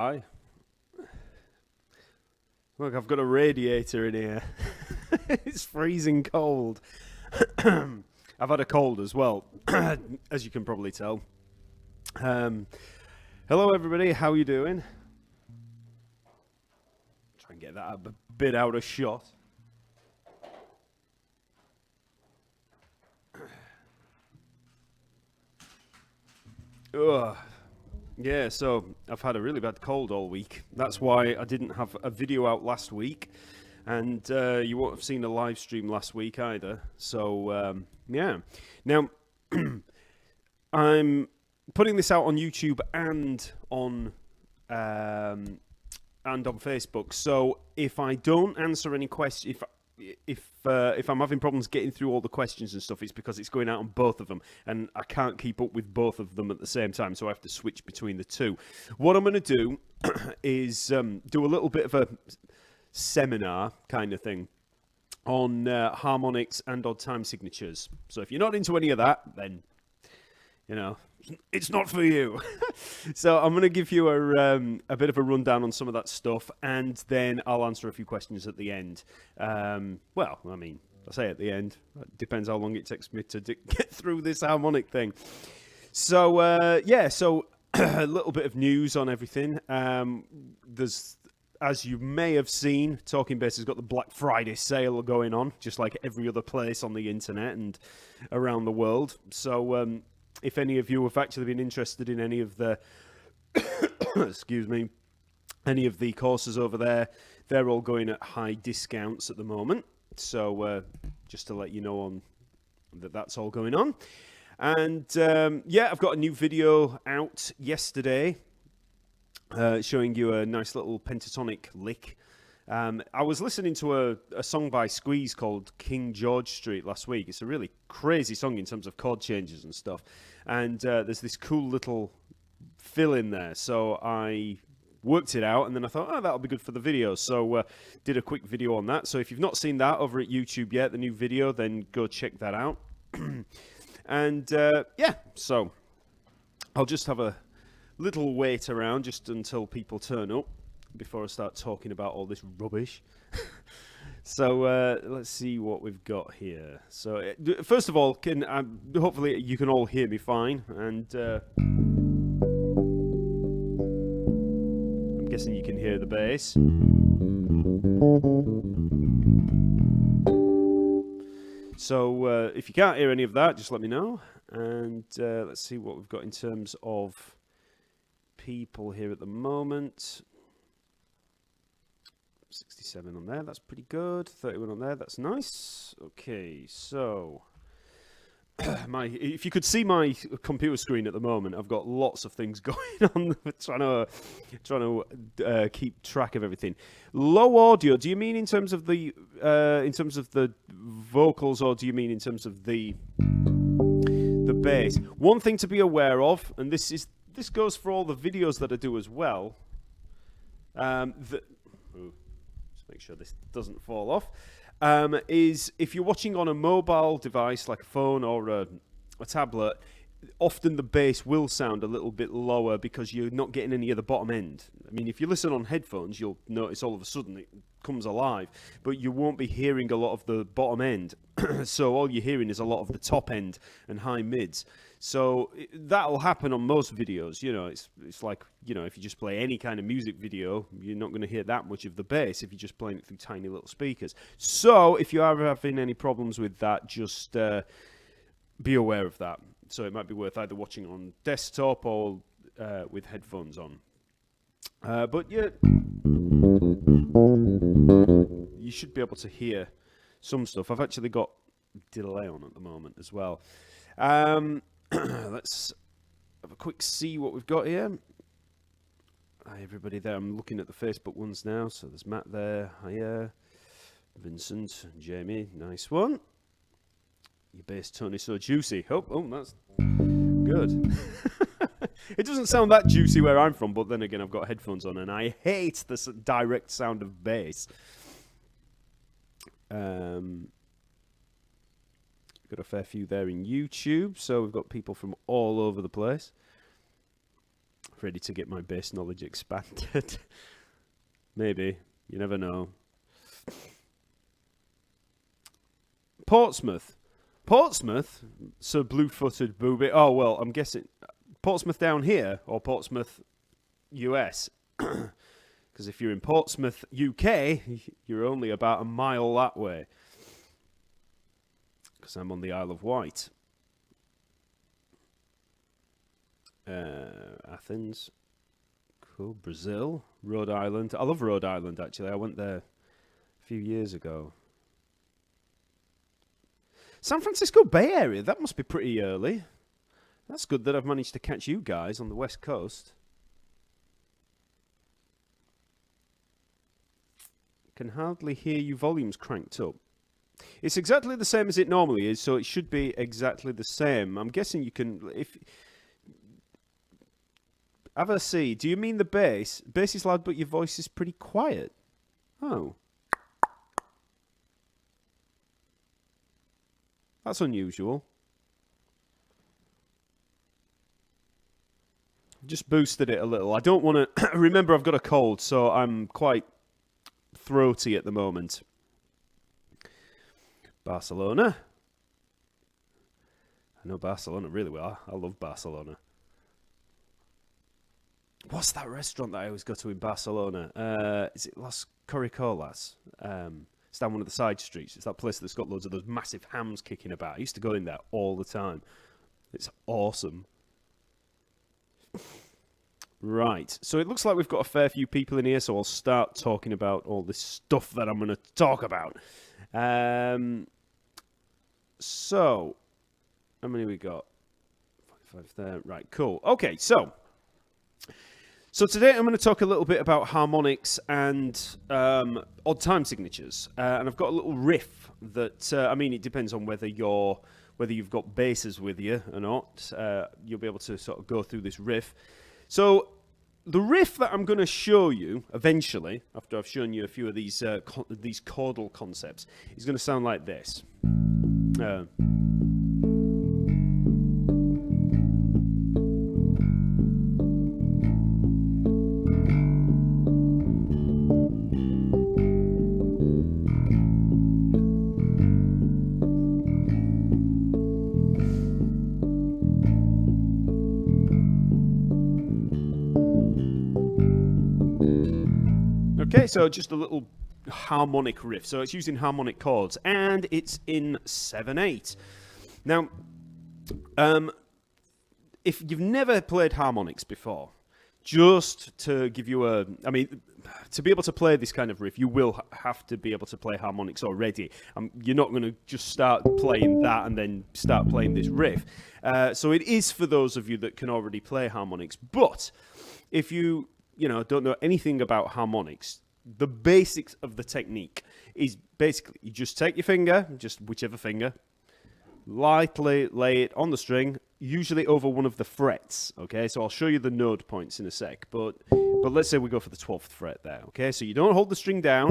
Hi. Look, I've got a radiator in here. It's freezing cold. I've had a cold as well, as you can probably tell. Hello, everybody. How are you doing? Try and get that a bit out of shot. Ugh. Yeah, so I've had a really bad cold all week. That's why I didn't have a video out last week. And you won't have seen a live stream last week either. So, yeah. Now, I'm putting this out on YouTube and on Facebook. So if I don't answer any questions, if I'm having problems getting through all the questions and stuff, it's because it's going out on both of them, and I can't keep up with both of them at the same time, so I have to switch between the two. What I'm going to do is do a little bit of a seminar kind of thing on harmonics and odd time signatures. So if you're not into any of that, then, you know, it's not for you. So I'm going to give you a bit of a rundown on some of that stuff, and then I'll answer a few questions at the end. Well, I mean, I say at the end. It depends how long it takes me to get through this harmonic thing. So, yeah, so a little bit of news on everything. There's, as you may have seen, Talkingbass has got the Black Friday sale going on, just like every other place on the internet and around the world. So, if any of you have actually been interested in any of the, excuse me, any of the courses over there, they're all going at high discounts at the moment. So just to let you know on that's all going on. And yeah, I've got a new video out yesterday showing you a nice little pentatonic lick. I was listening to a song by Squeeze called King George Street last week. It's a really crazy song in terms of chord changes and stuff. And there's this cool little fill in there. So I worked it out, and then I thought, oh, that'll be good for the video. So did a quick video on that. So if you've not seen that over at YouTube yet, the new video, then go check that out. And yeah, so I'll just have a little wait around just until people turn up before I start talking about all this rubbish. So let's see what we've got here. So first of all, hopefully you can all hear me fine, and I'm guessing you can hear the bass. So if you can't hear any of that, just let me know. And let's see what we've got in terms of people here at the moment. 67 on there, that's pretty good. 31 on there, that's nice. Okay, so if you could see my computer screen at the moment, I've got lots of things going on, trying to keep track of everything. Low audio, do you mean in terms of the vocals, or do you mean in terms of the bass? One thing to be aware of, and this goes for all the videos that I do as well. Make sure this doesn't fall off, is if you're watching on a mobile device like a phone or a tablet, often the bass will sound a little bit lower because you're not getting any of the bottom end. I mean, if you listen on headphones, you'll notice all of a sudden it comes alive, but you won't be hearing a lot of the bottom end. So all you're hearing is a lot of the top end and high mids. So that'll happen on most videos. You know, it's like, you know, if you just play any kind of music video, you're not going to hear that much of the bass if you're just playing it through tiny little speakers. So if you are having any problems with that, just be aware of that. So it might be worth either watching on desktop or with headphones on. But yeah, you should be able to hear some stuff. I've actually got delay on at the moment as well. Let's have a quick see what we've got here. Hi everybody there. I'm looking at the Facebook ones now. So there's Matt there. Hiya. Vincent, Jamie. Nice one. Your bass tone is so juicy. Oh, that's good. It doesn't sound that juicy where I'm from, but then again, I've got headphones on, and I hate the direct sound of bass. Got a fair few there in YouTube, so we've got people from all over the place. ready to get my bass knowledge expanded. Maybe. You never know. Portsmouth. Portsmouth? So blue-footed booby. Oh, well, I'm guessing Portsmouth down here or Portsmouth, US. Because if you're in Portsmouth, UK, you're only about a mile that way. Because I'm on the Isle of Wight. Athens. Cool. Brazil. Rhode Island. I love Rhode Island, actually. I went there a few years ago. San Francisco Bay Area. That must be pretty early. That's good that I've managed to catch you guys on the West Coast. Can hardly hear you, volumes cranked up. It's exactly the same as it normally is, so it should be exactly the same. I'm guessing you can... Have a see. Do you mean the bass? Bass is loud, but your voice is pretty quiet. Oh. That's unusual. Just boosted it a little. I don't want to... Remember, I've got a cold, so I'm quite throaty at the moment. Barcelona. I know Barcelona really well. I love Barcelona. What's that restaurant that I always go to in Barcelona? Is it Las Coricolas? It's down one of the side streets. It's that place that's got loads of those massive hams kicking about. I used to go in there all the time. It's awesome. Right. So it looks like we've got a fair few people in here, so I'll start talking about all this stuff that I'm going to talk about. So, how many we got? 5 there. Right, cool. Okay, so today I'm going to talk a little bit about harmonics and odd time signatures. And I've got a little riff that, it depends on whether you've got basses with you or not. You'll be able to sort of go through this riff. So the riff that I'm going to show you eventually, after I've shown you a few of these chordal concepts, is going to sound like this. Okay, so just a little harmonic riff. So it's using harmonic chords, and it's in 7/8. Now, if you've never played harmonics before, just to give you to be able to play this kind of riff, you will have to be able to play harmonics already. You're not going to just start playing that and then start playing this riff. So it is for those of you that can already play harmonics. But if you don't know anything about harmonics, the basics of the technique is basically you just take your finger, just whichever finger, lightly lay it on the string, usually over one of the frets, okay? So I'll show you the node points in a sec, but let's say we go for the 12th fret there, okay? So you don't hold the string down.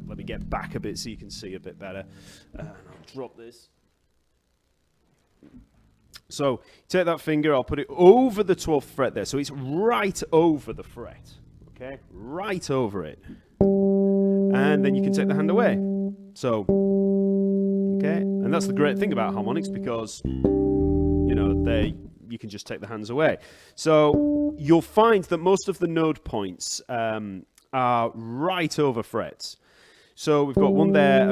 Let me get back a bit so you can see a bit better. And I'll drop this. So take that finger, I'll put it over the 12th fret there. So it's right over the fret, okay? Right over it. And then you can take the hand away. So, okay? And that's the great thing about harmonics because, you can just take the hands away. So you'll find that most of the node points are right over frets. So we've got one there,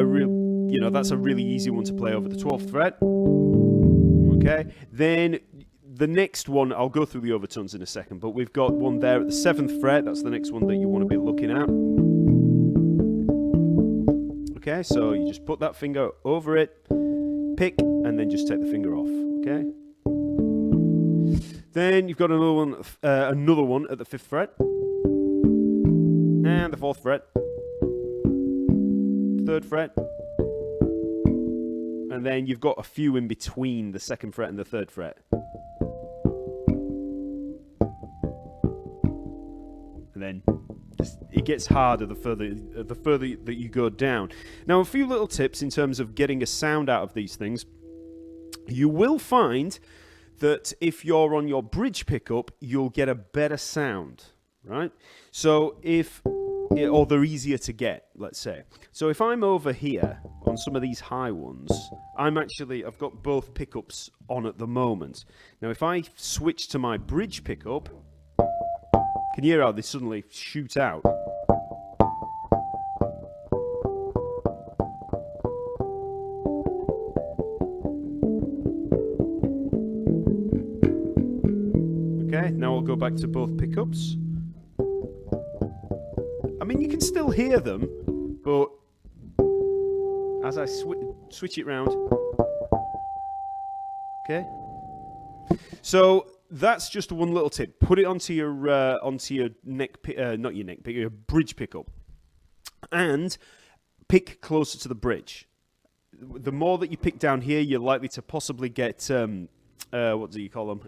that's a really easy one to play over the 12th fret. Okay, then the next one, I'll go through the overtones in a second, but we've got one there at the 7th fret. That's the next one that you want to be looking at. Okay, so you just put that finger over it, pick, and then just take the finger off. Okay. Then you've got another one at the 5th fret, and the 4th fret, 3rd fret. And then you've got a few in between the 2nd fret and the 3rd fret. And then it gets harder the further that you go down. Now, a few little tips in terms of getting a sound out of these things. You will find that if you're on your bridge pickup, you'll get a better sound, right? So or they're easier to get, let's say. So if I'm over here on some of these high ones, I've got both pickups on at the moment. Now if I switch to my bridge pickup, can you hear how they suddenly shoot out? Okay, now I'll go back to both pickups. I mean, you can still hear them, but as I switch it round, okay. So that's just one little tip. Put it onto your neck, not your neck, but your bridge pickup, and pick closer to the bridge. The more that you pick down here, you're likely to possibly get what do you call them?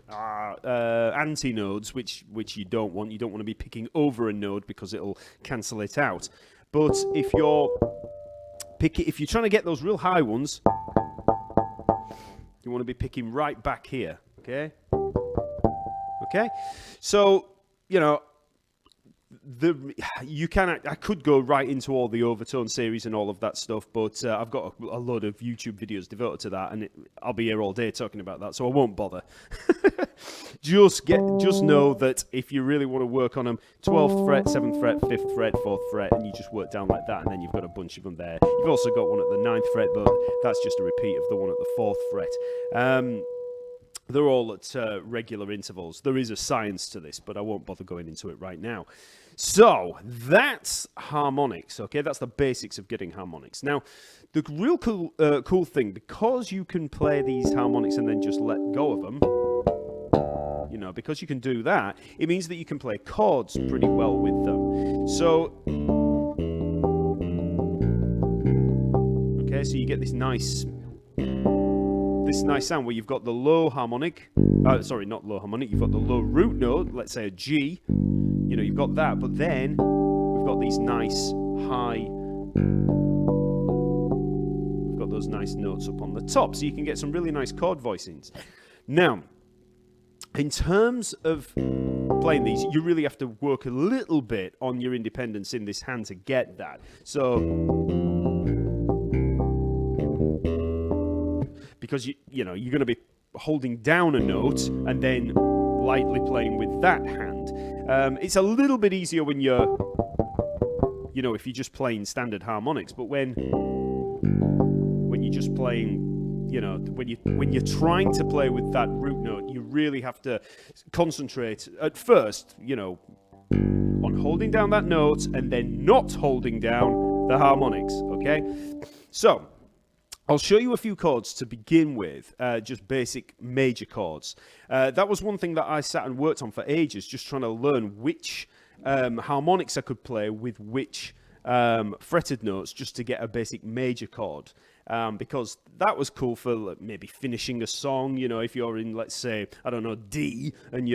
Antinodes, which you don't want. You don't want to be picking over a node because it'll cancel it out. But if you're trying to get those real high ones, you want to be picking right back here. Okay. So I could go right into all the overtone series and all of that stuff, but I've got a load of YouTube videos devoted to that, and I'll be here all day talking about that, so I won't bother. Just know that if you really want to work on them, 12th fret, 7th fret, 5th fret, 4th fret, and you just work down like that, and then you've got a bunch of them there. You've also got one at the 9th fret, but that's just a repeat of the one at the 4th fret. They're all at regular intervals. There is a science to this, but I won't bother going into it right now. So, that's harmonics, okay? That's the basics of getting harmonics. Now, the real cool thing, because you can play these harmonics and then just let go of them, because you can do that, it means that you can play chords pretty well with them. So, okay, so you get this nice sound where you've got the low harmonic, sorry, not low harmonic, you've got the low root note, let's say a G, you've got that, but then we've got these nice high, we've got those nice notes up on the top, so you can get some really nice chord voicings. Now, in terms of playing these, you really have to work a little bit on your independence in this hand to get that. So, because you're going to be holding down a note and then lightly playing with that hand. It's a little bit easier when you're, if you're just playing standard harmonics, but when you're just playing, when you're trying to play with that root note, you really have to concentrate at first, on holding down that note and then not holding down the harmonics, okay? So, I'll show you a few chords to begin with, just basic major chords. That was one thing that I sat and worked on for ages, just trying to learn which harmonics I could play with which fretted notes just to get a basic major chord. Because that was cool for maybe finishing a song, if you're in, let's say, I don't know, D, and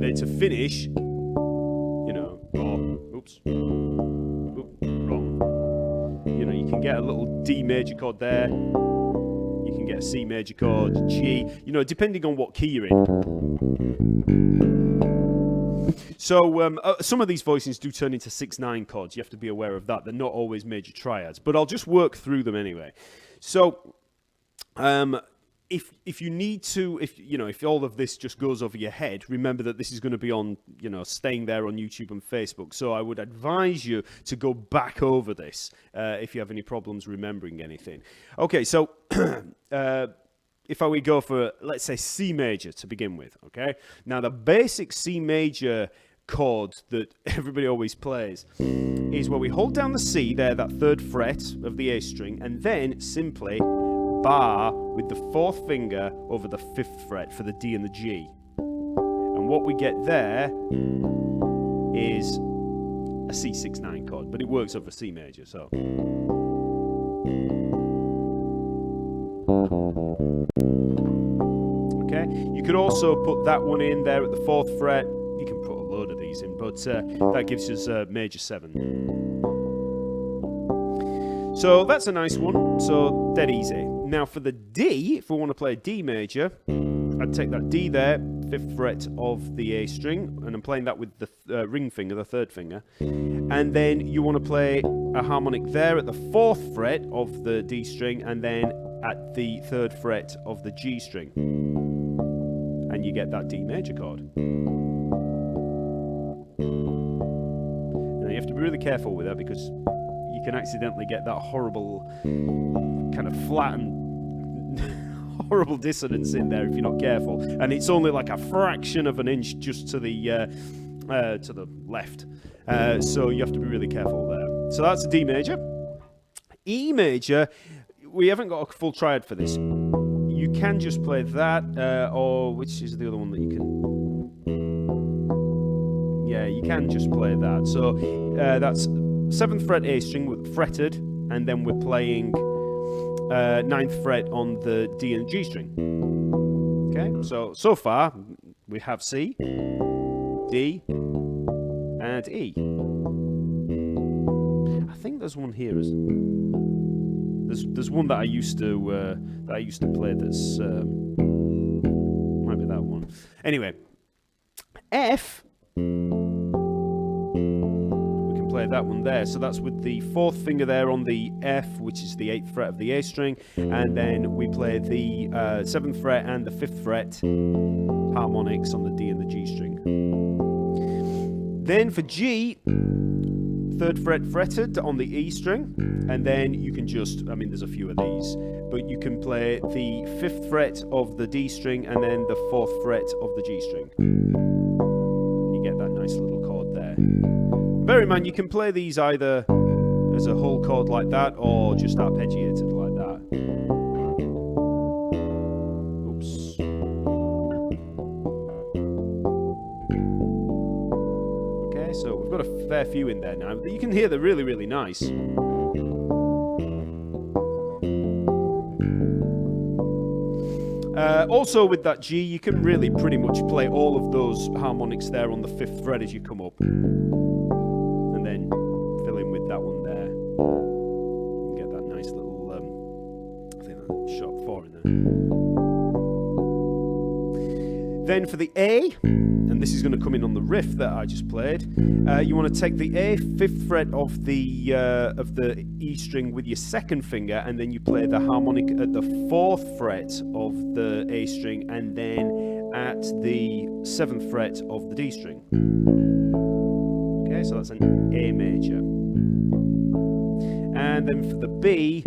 then to finish, oops, wrong. You can get a little D major chord there. You can get a C major chord, G, depending on what key you're in. So some of these voicings do turn into 6/9 chords. You have to be aware of that. They're not always major triads, but I'll just work through them anyway. So if you need to, if all of this just goes over your head, remember that this is going to be on, staying there on YouTube and Facebook. So I would advise you to go back over this if you have any problems remembering anything. Okay, so if we go for, let's say, C major to begin with, okay? Now, the basic C major chord that everybody always plays is where we hold down the C there, that 3rd fret of the A string, and then simply bar with the 4th finger over the 5th fret for the D and the G. And what we get there is a C6/9 chord, but it works over C major, so. Okay, you could also put that one in there at the 4th fret. You can put a load of these in, but that gives us a major 7. So that's a nice one, so dead easy. Now for the D, if we want to play a D major, I'd take that D there, 5th fret of the A string, and I'm playing that with the ring finger, the 3rd finger. And then you want to play a harmonic there at the 4th fret of the D string, and then at the 3rd fret of the G string. And you get that D major chord. Now you have to be really careful with that because you can accidentally get that horrible kind of flat and horrible dissonance in there if you're not careful, and it's only like a fraction of an inch just to the left, so you have to be really careful there. So that's a D major. E major, we haven't got a full triad for this. You can just play that, or which is the other one that you can? Yeah, you can just play that. So that's 7th fret A string with fretted, and then we're playing 9th fret on the D and G string. Okay, so far we have C, D, and E. I think there's one here. There's one that I used to play. That's might be that one. Anyway, F. Play that one there, so that's with the 4th finger there on the F, which is the 8th fret of the A string, and then we play the 7th fret and the 5th fret harmonics on the D and the G string. Then for G, 3rd fret fretted on the E string, and then you can just, there's a few of these, but you can play the 5th fret of the D string and then the 4th fret of the G string. You get that nice little chord there. Bear in mind, you can play these either as a whole chord like that or just arpeggiated like that. Oops. Okay, so we've got a fair few in there now. You can hear they're really, really nice. Also with that G, you can really pretty much play all of those harmonics there on the 5th fret as you come up. And then fill in with that one there. You get that nice little, I think that's sharp 4 in there. Then for the A, and this is going to come in on the riff that I just played, you want to take the A 5th fret of the E string with your 2nd finger, and then you play the harmonic at the 4th fret of the A string, and then at the 7th fret of the D string. Okay, so that's an A major. And then for the B,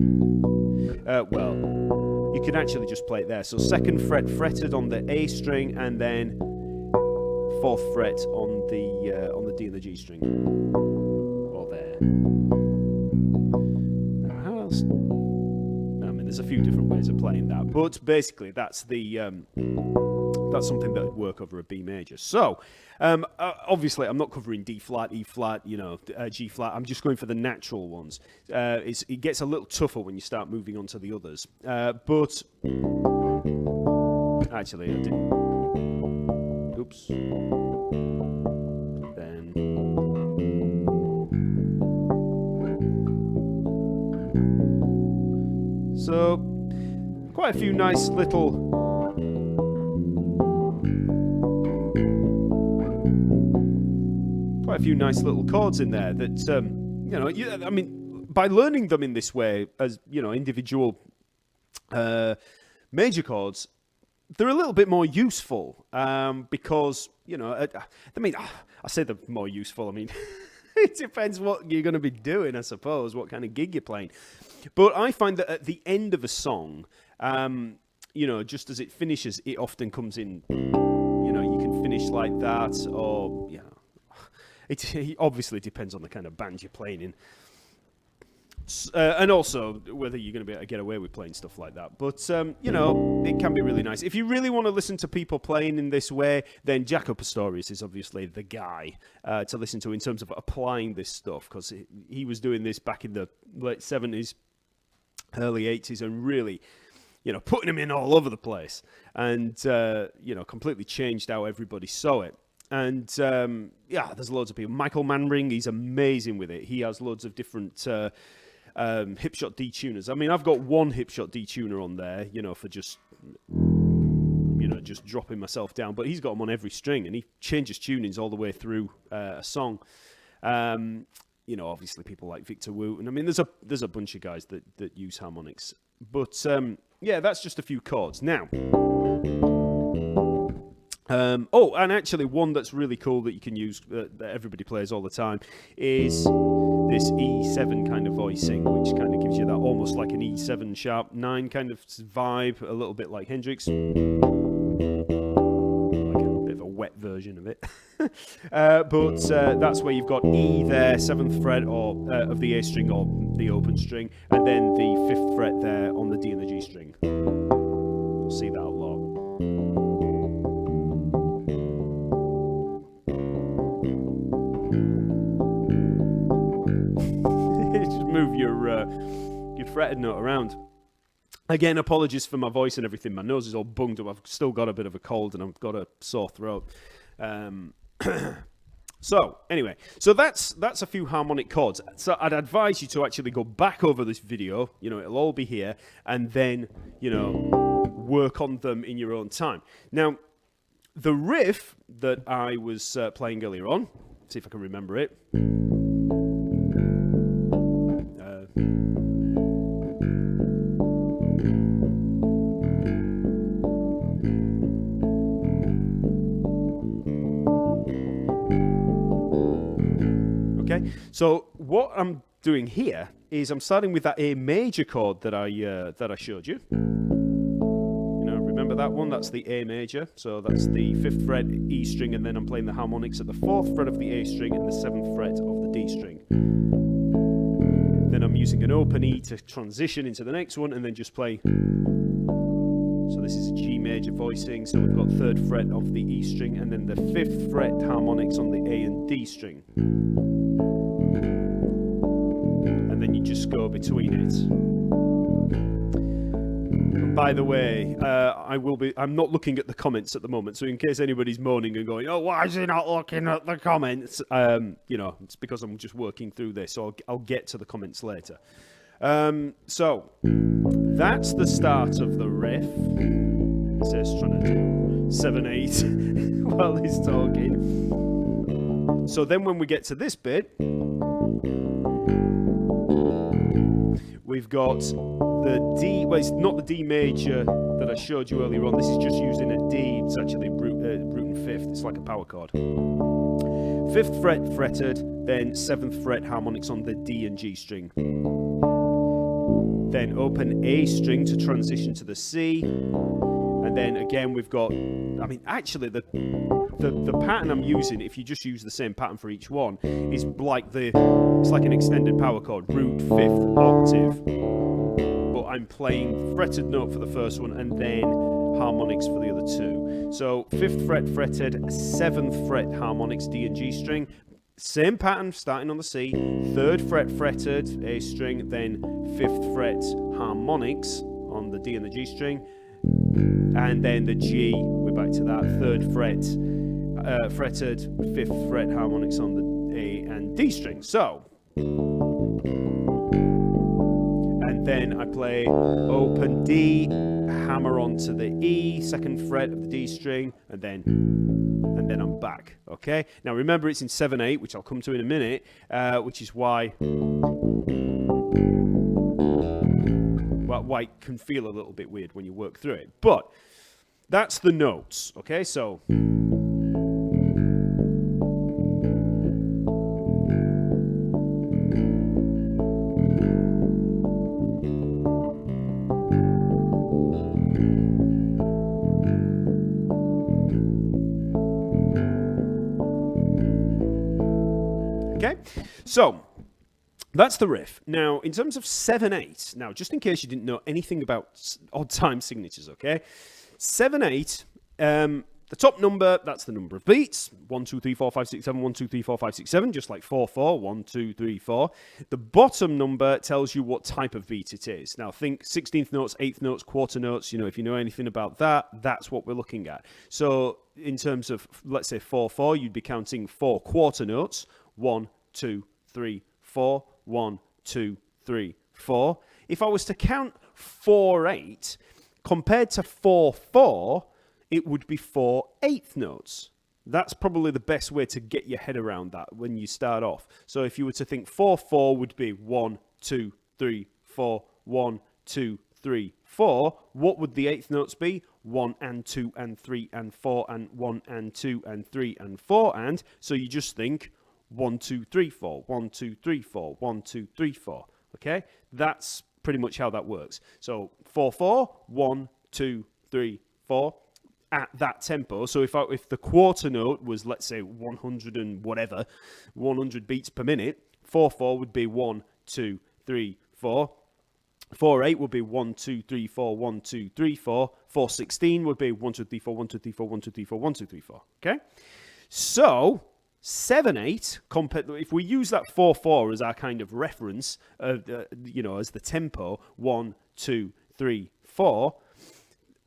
you can actually just play it there. So 2nd fret fretted on the A string, and then 4th fret on the D and the G string. Or there. Now, how else? There's a few different ways of playing that, but basically that's the that's something that would work over a B major. So obviously I'm not covering D flat, E flat, G flat. I'm just going for the natural ones. It gets a little tougher when you start moving on to the others. But actually I didn't. Oops. Then. So, quite a few nice little chords in there that, by learning them in this way as, individual major chords, they're a little bit more useful because, I say they're more useful. It depends what you're going to be doing, I suppose, what kind of gig you're playing. But I find that at the end of a song, just as it finishes, it often comes in, you can finish like that, or, it obviously depends on the kind of band you're playing in. And also whether you're going to be able to get away with playing stuff like that. But, it can be really nice. If you really want to listen to people playing in this way, then Jaco Pastorius is obviously the guy to listen to in terms of applying this stuff, because he was doing this back in the late 70s, early 80s, and really, putting him in all over the place. And, completely changed how everybody saw it. And, there's loads of people. Michael Manring, he's amazing with it. He has loads of different hipshot detuners. I mean, I've got one hipshot detuner on there, you know, for just just dropping myself down. But he's got them on every string, and he changes tunings all the way through a song. You know, obviously people like Victor Wooten. I mean, there's a bunch of guys that use harmonics. But yeah, that's just a few chords. Now, oh, and actually one that's really cool that you can use, that everybody plays all the time, is this E7 kind of voicing, which kind of gives you that almost like an E7 sharp 9 kind of vibe, a little bit like Hendrix. Like a bit of a wet version of it. But that's where you've got E there, 7th fret or of the A string or the open string, and then the 5th fret there on the D and the G string. You'll see that a lot. Just move your fretted note around. Again, apologies for my voice and everything. My nose is all bunged up. I've still got a bit of a cold and I've got a sore throat. So anyway, so that's a few harmonic chords. So I'd advise you to actually go back over this video. You know, it'll all be here, and then work on them in your own time. Now, the riff that I was playing earlier on. See if I can remember it. Okay, so what I'm doing here is I'm starting with that A major chord that I showed you. You know, remember that one? That's the A major. So that's the 5th fret E string, and then I'm playing the harmonics at the 4th fret of the A string and the 7th fret of the D string. Then I'm using an open E to transition into the next one, and then just play. So this is a G major voicing. So we've got 3rd fret of the E string, and then the 5th fret harmonics on the A and D string. And then you just go between it. And by the way, I'm not looking at the comments at the moment, so in case anybody's moaning and going, oh, why is he not looking at the comments? It's because I'm just working through this, so I'll get to the comments later. So that's the start of the riff. It says trying to do 7/8 while he's talking. So then when we get to this bit, we've got the D. Well, it's not the D major that I showed you earlier on. This is just using a D. It's actually root and 5th. It's like a power chord. 5th fret fretted, then 7th fret harmonics on the D and G string. Then open A string to transition to the C. And then again we've got, I mean, actually the pattern I'm using, if you just use the same pattern for each one, is like it's like an extended power chord, root, 5th, octave. But I'm playing fretted note for the first one and then harmonics for the other two. So 5th fret fretted, 7th fret harmonics, D and G string. Same pattern, starting on the C, 3rd fret fretted, A string, then 5th fret harmonics on the D and the G string, and then the G, we're back to that, 3rd fret fretted, 5th fret harmonics on the A and D string. So, and then I play open D, hammer onto the E, 2nd fret of the D string, and then I'm back. Okay. Now remember, it's in 7/8, which I'll come to in a minute, which is why it can feel a little bit weird when you work through it. But that's the notes. Okay. So. Okay, so that's the riff. Now, in terms of 7/8, now just in case you didn't know anything about odd time signatures, okay? 7/8, the top number, that's the number of beats. 1, 2, 3, 4, 5, 6, 7, 1, 2, 3, 4, 5, 6, 7, just like 4/4, 1, 2, 3, 4. The bottom number tells you what type of beat it is. Now, think 16th notes, 8th notes, quarter notes. You know, if you know anything about that, that's what we're looking at. So, in terms of, let's say 4/4, you'd be counting 4 quarter notes. 1, 2, 3, 4, 1, 2, 3, 4. If I was to count 4/8, compared to 4/4, it would be 4/8 notes. That's probably the best way to get your head around that when you start off. So if you were to think 4/4 would be 1, 2, 3, 4, 1, 2, 3, 4, what would the eighth notes be? 1 and 2 and 3 and 4 and 1 and 2 and 3 and 4 and. So you just think 1, 2, 3, 4, 1, 2, 3, 4, 1, 2, 3, 4. Okay? That's pretty much how that works. So 4/4, 1, 2, 3, 4 at that tempo. So if the quarter note was, let's say, 100 and whatever, 100 beats per minute, 4/4 would be 1, 2, 3, 4. 4/8 would be 1, 2, 3, 4, 1, 2, 3, 4. 4/16 would be 1, 2, 3, 4, 1, 2, 3, 4, 1, 2, 3, 4, 1, 2, 3, 4. Okay? So 7/8, if we use that 4/4 as our kind of reference, as the tempo, 1, 2, 3, 4,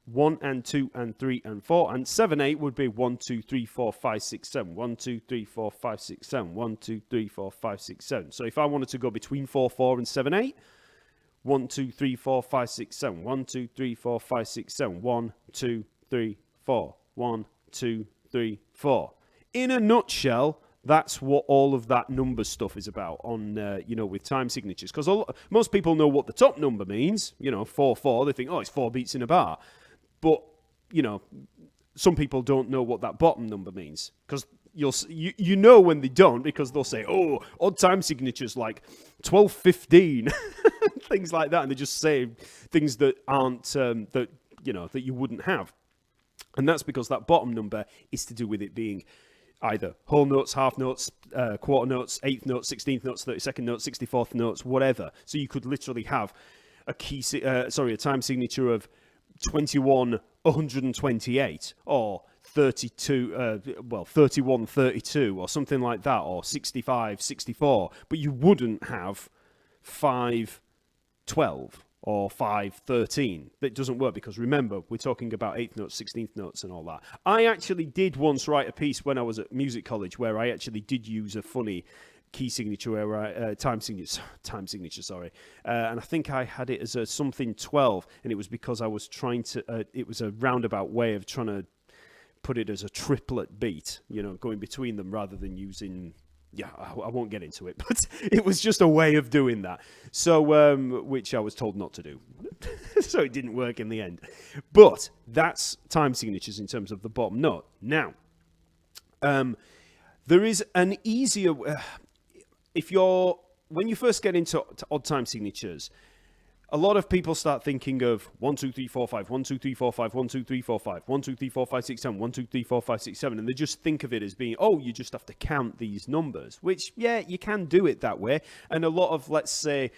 1 and 2 and 3 and 4, and 7/8 would be 1, 2, 3, 4, 5, 6, 7, 1, 2, 3, 4, 5, 6, 7, 1, 2, 3, 4, 5, 6, 7. So if I wanted to go between 4/4 and 7/8, 1, 2, 3, 4, 5, 6, 7, 1, 2, 3, 4, 5, 6, 7, 1, 2, 3, 4, 1, 2, 3, 4. In a nutshell, that's what all of that number stuff is about on, with time signatures. Because most people know what the top number means, 4/4. They think, it's 4 beats in a bar. But, some people don't know what that bottom number means. Because you know when they don't, because they'll say, odd time signatures like 12/15, things like that. And they just say things that aren't, that you wouldn't have. And that's because that bottom number is to do with it being either whole notes, half notes, quarter notes, eighth notes, 16th notes, 32nd notes, 64th notes, whatever. So you could literally have a time signature of 21/128 or 31/32 or something like that, or 65/64, but you wouldn't have 5/12 or 5/13. That doesn't work because, remember, we're talking about 8th notes, 16th notes and all that. I actually did once write a piece when I was at music college where I actually did use a funny key signature, where time signature, and I think I had it as a something 12, and it was because I was trying to, it was a roundabout way of trying to put it as a triplet beat, going between them rather than using... Yeah, I won't get into it, but it was just a way of doing that. So, which I was told not to do. So it didn't work in the end. But that's time signatures in terms of the bottom note. Now, there is an easier... when you first get into odd time signatures, a lot of people start thinking of 1, 2, 3, 4, 5, 1, 2, 3, 4, 5, 1, 2, 3, 4, 5, 1, 2, 3, 4, 5, 6, 7, 1, 2, 3, 4, 5, 6, 7, and they just think of it as being, you just have to count these numbers, which, yeah, you can do it that way, and a lot of, let's say,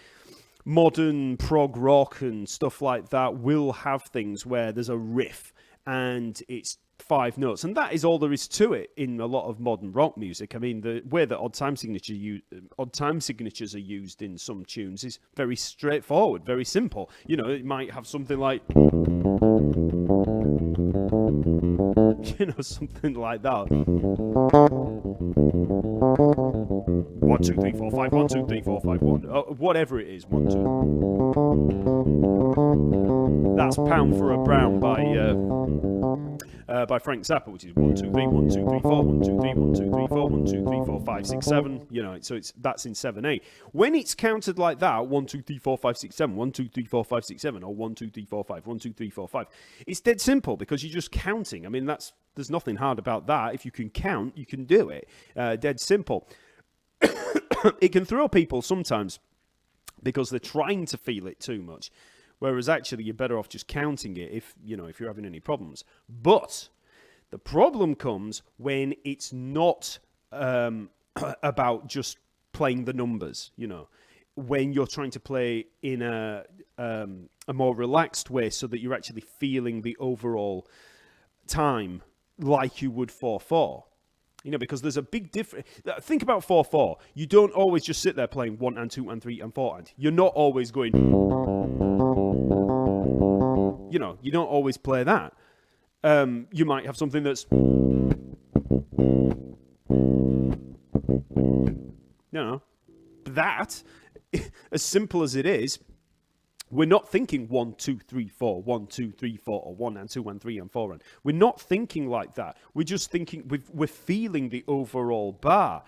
modern prog rock and stuff like that will have things where there's a riff, and it's 5 notes, and that is all there is to it in a lot of modern rock music. I mean, the way that odd time signatures are used in some tunes is very straightforward, very simple. It might have something like, something like that. 1, 2, 3, 4, 5, 1, 2, 3, 4, 5, 1. Whatever it is, 1, 2. That's Pound for a Brown by Frank Zappa, which is 1, 2, 3, 1, 2, 3, 4, 1, 2, 3, 1, 2, 3, 4, 1, 2, 3, 4, 5, 6, 7. So that's in 7/8. When it's counted like that, 1, 2, 3, 4, 5, 6, 7, 1, 2, 3, 4, 5, 6, 7, or 1, 2, 3, 4, 5, 1, 2, 3, 4, 5. It's dead simple because you're just counting. I mean, there's nothing hard about that. If you can count, you can do it. Dead simple. It can throw people sometimes because they're trying to feel it too much. Whereas actually you're better off just counting it if you're having any problems. But the problem comes when it's not about just playing the numbers, when you're trying to play in a more relaxed way so that you're actually feeling the overall time like you would 4/4. Because there's a big difference. Think about 4/4. You don't always just sit there playing 1 and 2 and 3 and 4 and. You're not always going... you don't always play that. You might have something that's... that, as simple as it is, we're not thinking 1, 2, 3, 4, 1, 2, 3, 4, or 1 and 2 and 3 and 4 and. We're not thinking like that. We're just thinking, we're feeling the overall bar.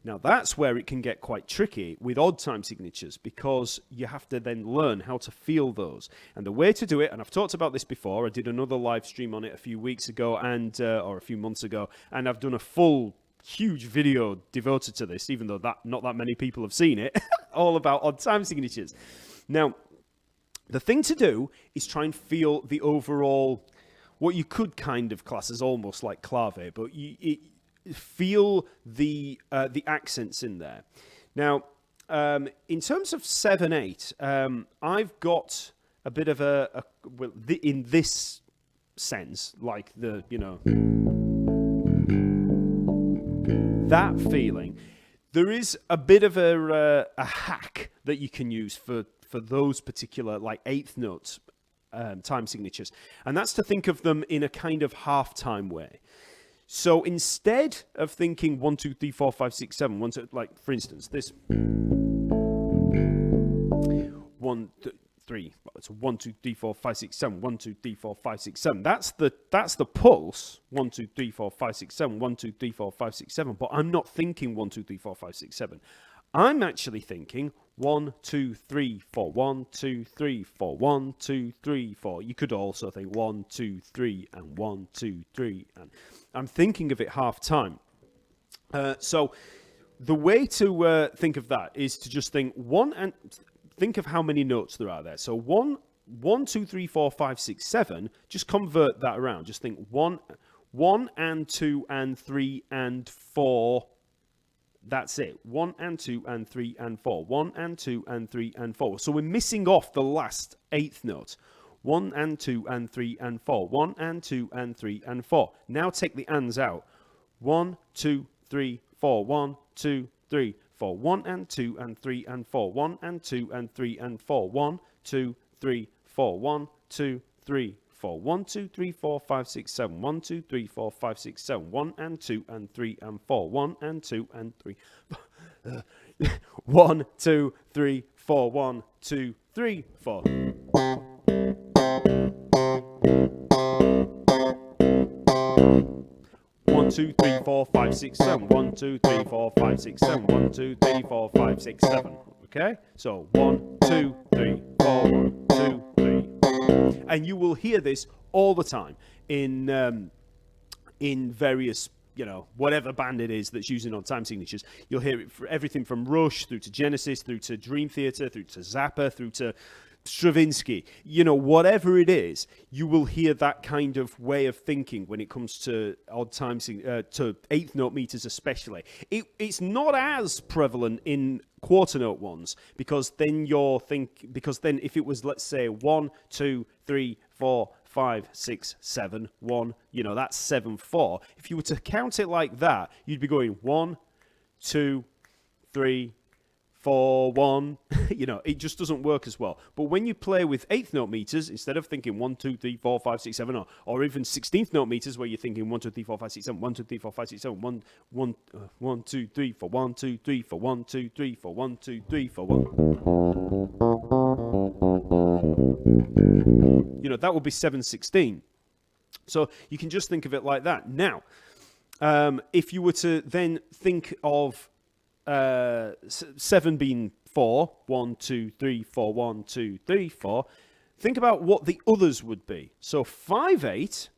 Now, that's where it can get quite tricky with odd time signatures, because you have to then learn how to feel those. And the way to do it, and I've talked about this before, I did another live stream on it a few weeks ago, and or a few months ago, and I've done a full, huge video devoted to this, even though not that many people have seen it, all about odd time signatures. Now, the thing to do is try and feel the overall, what you could kind of class as almost like clave, but feel the accents in there. Now, in terms of 7/8, I've got a bit of in this sense, like that feeling. There is a bit of a hack that you can use for those particular like eighth notes time signatures, and that's to think of them in a kind of half-time way. So instead of thinking 1, 2, 3, 4, 5, 6, 7, 1, 2, like for instance this 1, 2, 3, it's 1, 2, 3, 4, 5, 6, 7, 1, 2, 3, 4, 5, 6, 7. That's the pulse. 1, 2, 3, 4, 5, 6, 7, 1, 2, 3, 4, 5, 6, 7. But I'm not thinking 1, 2, 3, 4, 5, 6, 7. I'm actually thinking 1, 2, 3, 4, 1, 2, 3, 4, 1, 2, 3, 4. You could also think 1, 2, 3, and 1, 2, 3, and I'm thinking of it half time. So the way to think of that is to just think and think of how many notes there are there. So 1, 2, 3, 4, 5, 6, 7. Just convert that around. Just think 1 and 2 and 3 and 4. That's it. 1 and 2 and 3 and 4. 1 and 2 and 3 and 4. So we're missing off the last eighth note. 1 and 2 and 3 and 4. 1 and 2 and 3 and 4. Now take the ands out. 1, 2, 3, 4. 1, 2, 3, 4. 1 and 2 and 3 and 4. 1 and 2 and 3 and 4. 1, 2, 3, 4. 1, 2, 3, 4. 1, 2, 3, 4, 5, 6, 7. 1, 2, 3, 4, 5, 6, 7. 1 and 2 and 3 and 4. 1 and 2 and 3. 1, 2, 3, 4. 1, 2, 3, 4. 1, 2, 3, 4, 5, 6, 7. 1, 2, 3, 4, 5, 6, 7. 1, 2, 3, 4, 5, 6, 7. Okay? So 1, 2, 3, 4, 1, 2, 3. And you will hear this all the time in various, whatever band it is that's using on time signatures. You'll hear it for everything from Rush through to Genesis, through to Dream Theater, through to Zappa, through to Stravinsky. Whatever it is, you will hear that kind of way of thinking when it comes to odd time to eighth note meters especially. It's not as prevalent in quarter note ones, because then if it was, let's say, 1, 2, 3, 4, 5, 6, 7, 1, that's 7, 4. If you were to count it like that, you'd be going 1, 2, 3, 4, 1. It just doesn't work as well. But when you play with eighth note meters, instead of thinking 1, 2, 3, 4, 5, 6, 7, or even 16th note meters where you're thinking 1, 2, 3, 4, 5, 6, 7, 1, 2, 3, 4, 5, 6, 7, 1, 2, 3, 4, 1, 2, 3, 4, 1, 2, 3, 4, 1, 2, 3, 4, 1. That would be 7/16. So you can just think of it like that. Now, if you were to then think of 7 being 4, 1, 2, 3, 4, 1, 2, 3, 4. Think about what the others would be. So 5/8,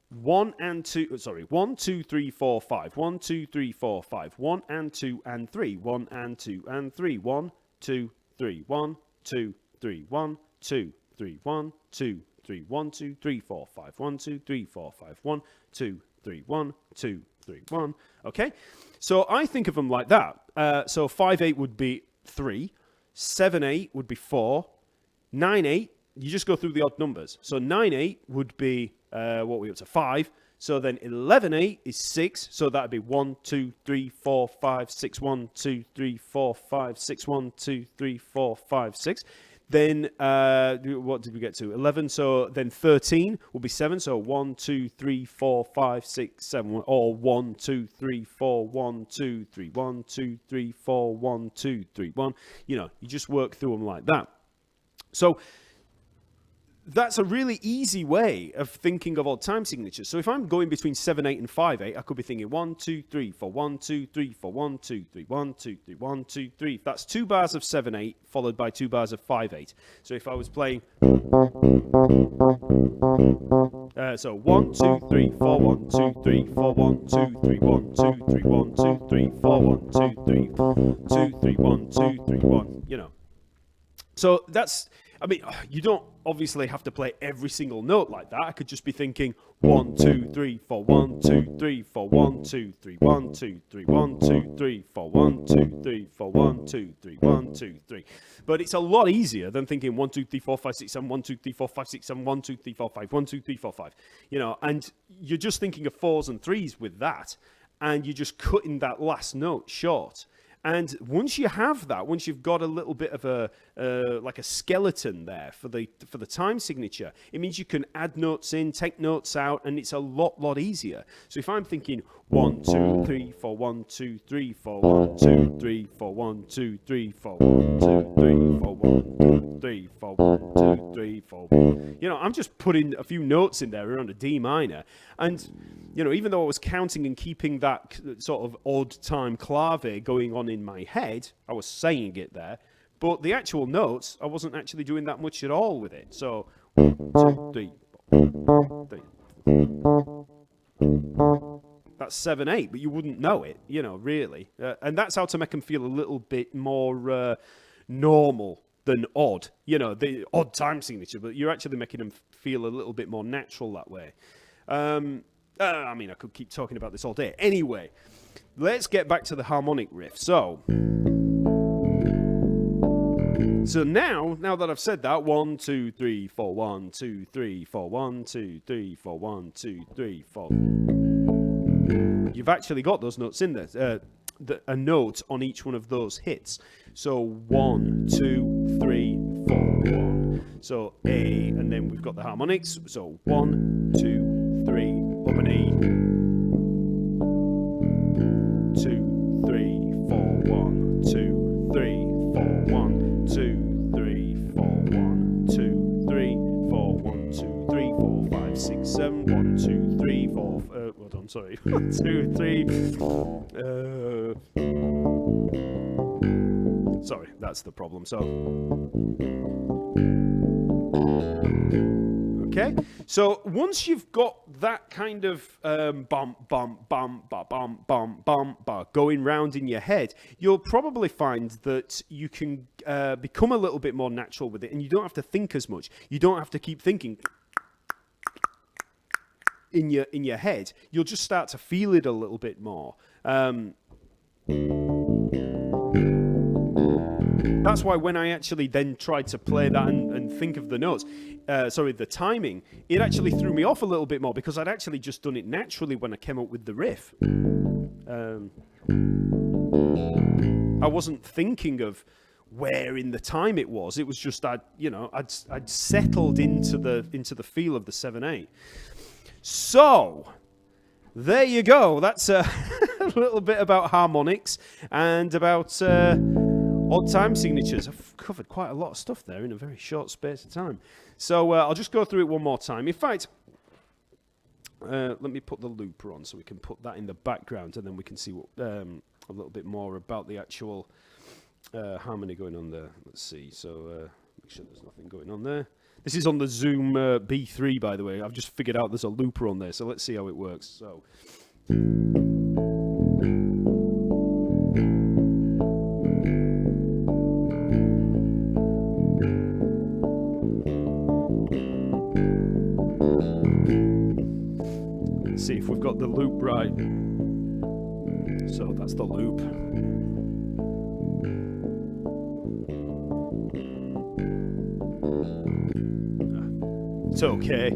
1 and 2, 1, 2, 3, 4, 5. 1, 2, 3, 4, 5. 1 and 2 and 3. 1 and 2 and 3. 1, 2, 3. 1, 2, 3. 1, 2, 3. 1, 2, 3. 1, 2, 3, 4, 5. 1, 2, 3, 4, 5. 1, 2, 3. 1, 2, 3, 1. Okay? So I think of them like that. So 5/8 would be 3. 7/8 would be 4. 9/8, you just go through the odd numbers. So 9/8 would be, what are we up to? 5. So then 11/8 is 6. So that would be 1, 2, 3, 4, 5, 6. 1, 2, 3, 4, 5, 6. 1, 2, 3, 4, 5, 6. Then, what did we get to? 11. So then 13 will be 7. So 1, 2, 3, 4, 5, 6, 7. Or 1, 2, 3, 4, 1, 2, 3, 1, 2, 3, 4, 1, 2, 3, 1. You just work through them like that. So that's a really easy way of thinking of odd time signatures. So if I'm going between 7/8 and 5/8, I could be thinking 1, 2, 3, 4, 1, 2, 3, 4, 1, 2, 3, 1, 2, 3, 1, 2, 3. That's 2 bars of 7/8 followed by 2 bars of 5/8. So if I was playing, so 1, 2, 3, 4, 1, 2, 3, 4, 1, 2, 3, 1, 2, 3, 1, 2, 3, 4, 1, 2, 3, 2, 3, 1, 2, 3, 1. You know. So that's, I mean, you don't obviously have to play every single note like that. I could just be thinking 1, 2, 3, 4, 1, 2, 3, 4, 1, 2, 3, 1, 2, 3, 1, 2, 3, 4, 1, 2, 3, 4, 1, 2, 3, 1, 2, 3. But it's a lot easier than thinking 1, 2, 3, 4, 5, 6, 7, 1, 2, 3, 4, 5, 6, 7, 1, 2, 3, 4, 5, 1, 2, 3, 4, 5. You know, and you're just thinking of 4s and 3s with that, and you're just cutting that last note short. And once you have that, once you've got a little bit of a like a skeleton there for the time signature, it means you can add notes in, take notes out, and it's a lot easier. So if I'm thinking 1, 2, 3, 4, 1, 2, 3, 4, 1, 2, 3, 4, 1, 2, 3, 4, 1, 2, 3, 4, 1, 2, 3, 4, 1, 2, 3, 4. You know, I'm just putting a few notes in there around a D minor, and you know, even though I was counting and keeping that sort of odd time clave going on in my head, I was saying it there, but the actual notes, I wasn't actually doing that much at all with it. So 1, 2, 3, 4, 3. That's 7/8, but you wouldn't know it, you know, really. And that's how to make them feel a little bit more normal than odd, you know, the odd time signature, but you're actually making them feel a little bit more natural that way. I mean, I could keep talking about this all day. Anyway, let's get back to the harmonic riff. So now that I've said that, 1, 2, 3, 4, 1, 2, 3, 4, 1, 2, 3, 4, 1, 2, 3, 4. You've actually got those notes in there. A note on each one of those hits. So 1, 2, 3, 4, 1. So A, and then we've got the harmonics. So 1, 2, 3, up an E. 2, 3, 4, 1, 2, 3, 4, 1, 2, 3, 4, 1, 2, 3, 4, 1, 2, 3, 4, 5, 6, 7, 1, 2, 3, 4. Hold on, sorry. 1, 2, 3. Sorry, that's the problem. So, okay. So once you've got that kind of bum bum bum ba bum bum bum ba going round in your head, you'll probably find that you can become a little bit more natural with it, and you don't have to think as much. You don't have to keep thinking in your head. You'll just start to feel it a little bit more. That's why when I actually then tried to play that and think of the notes, the timing, it actually threw me off a little bit more because I'd actually just done it naturally when I came up with the riff. I wasn't thinking of where in the time it was. It was just I'd settled into the feel of the 7/8. So there you go. That's a little bit about harmonics and about odd time signatures. I've covered quite a lot of stuff there in a very short space of time. So I'll just go through it one more time. In fact, let me put the looper on so we can put that in the background, and then we can see what, a little bit more about the actual harmony going on there. Let's see. So make sure there's nothing going on there. This is on the Zoom B3, by the way. I've just figured out there's a looper on there, so let's see how it works. So. Let's see if we've got the loop right. So that's the loop. It's okay.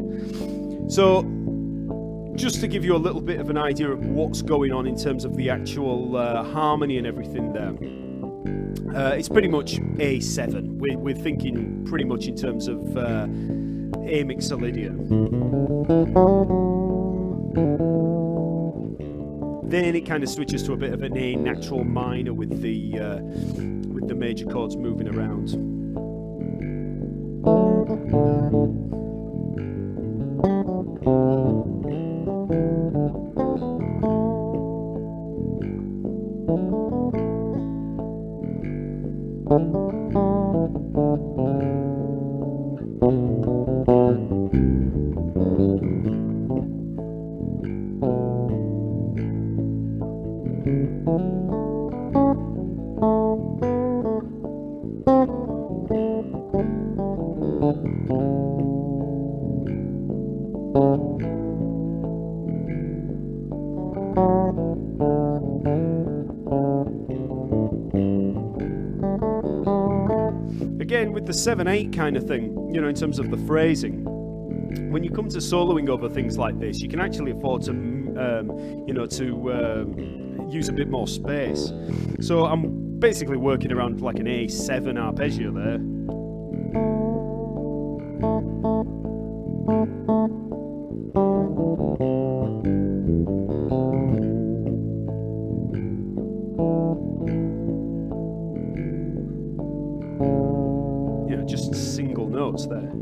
So, just to give you a little bit of an idea of what's going on in terms of the actual harmony and everything there, it's pretty much A7. We're thinking pretty much in terms of A mixolydian. Then it kind of switches to a bit of an A natural minor with the major chords moving around. Again, with the 7/8 kind of thing, you know, in terms of the phrasing, when you come to soloing over things like this, you can actually afford to, use a bit more space. So I'm basically working around like an A7 arpeggio there. Just single notes there.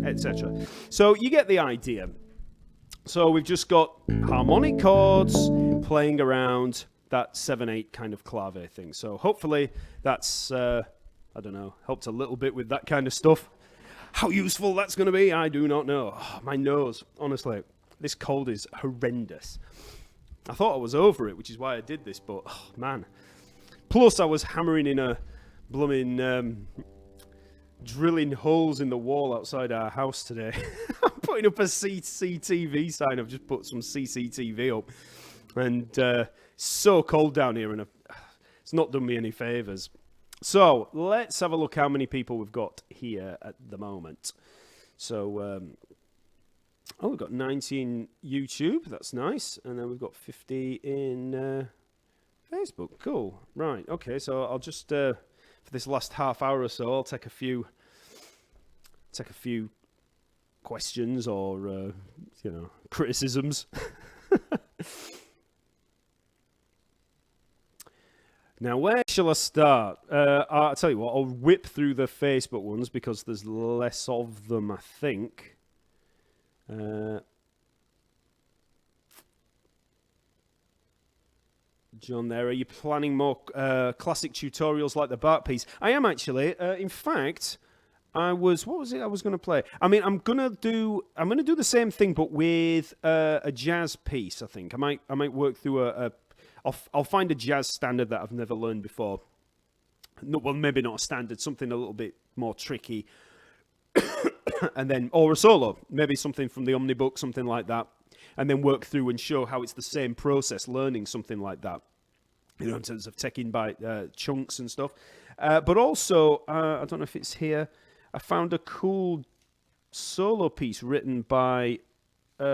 Etc. So you get the idea. So we've just got harmonic chords playing around that 7/8 kind of clave thing. So hopefully that's, helped a little bit with that kind of stuff. How useful that's going to be, I do not know. Oh, my nose, honestly, this cold is horrendous. I thought I was over it, which is why I did this, but, oh, man. Plus, I was hammering in a blooming... drilling holes in the wall outside our house today. I'm putting up a CCTV sign. I've just put some CCTV up. And so cold down here, and it's not done me any favours. So, let's have a look how many people we've got here at the moment. So, we've got 90 in YouTube. That's nice. And then we've got 50 in Facebook. Cool. Right. Okay, so I'll just... for this last half hour or so, I'll take a few questions or criticisms. Now, where shall I start? I'll tell you what, I'll whip through the Facebook ones because there's less of them, I think. John there, are you planning more classic tutorials like the Bach piece? I am actually. In fact, what was it I was going to play? I mean, I'm going to do the same thing, but with a jazz piece, I think. I might work through I'll find a jazz standard that I've never learned before. No, well, maybe not a standard, something a little bit more tricky. And then, or a solo, maybe something from the Omnibook, something like that. And then work through and show how it's the same process, learning something like that, you know, in terms of taking by chunks and stuff. But also, I don't know if it's here, I found a cool solo piece written by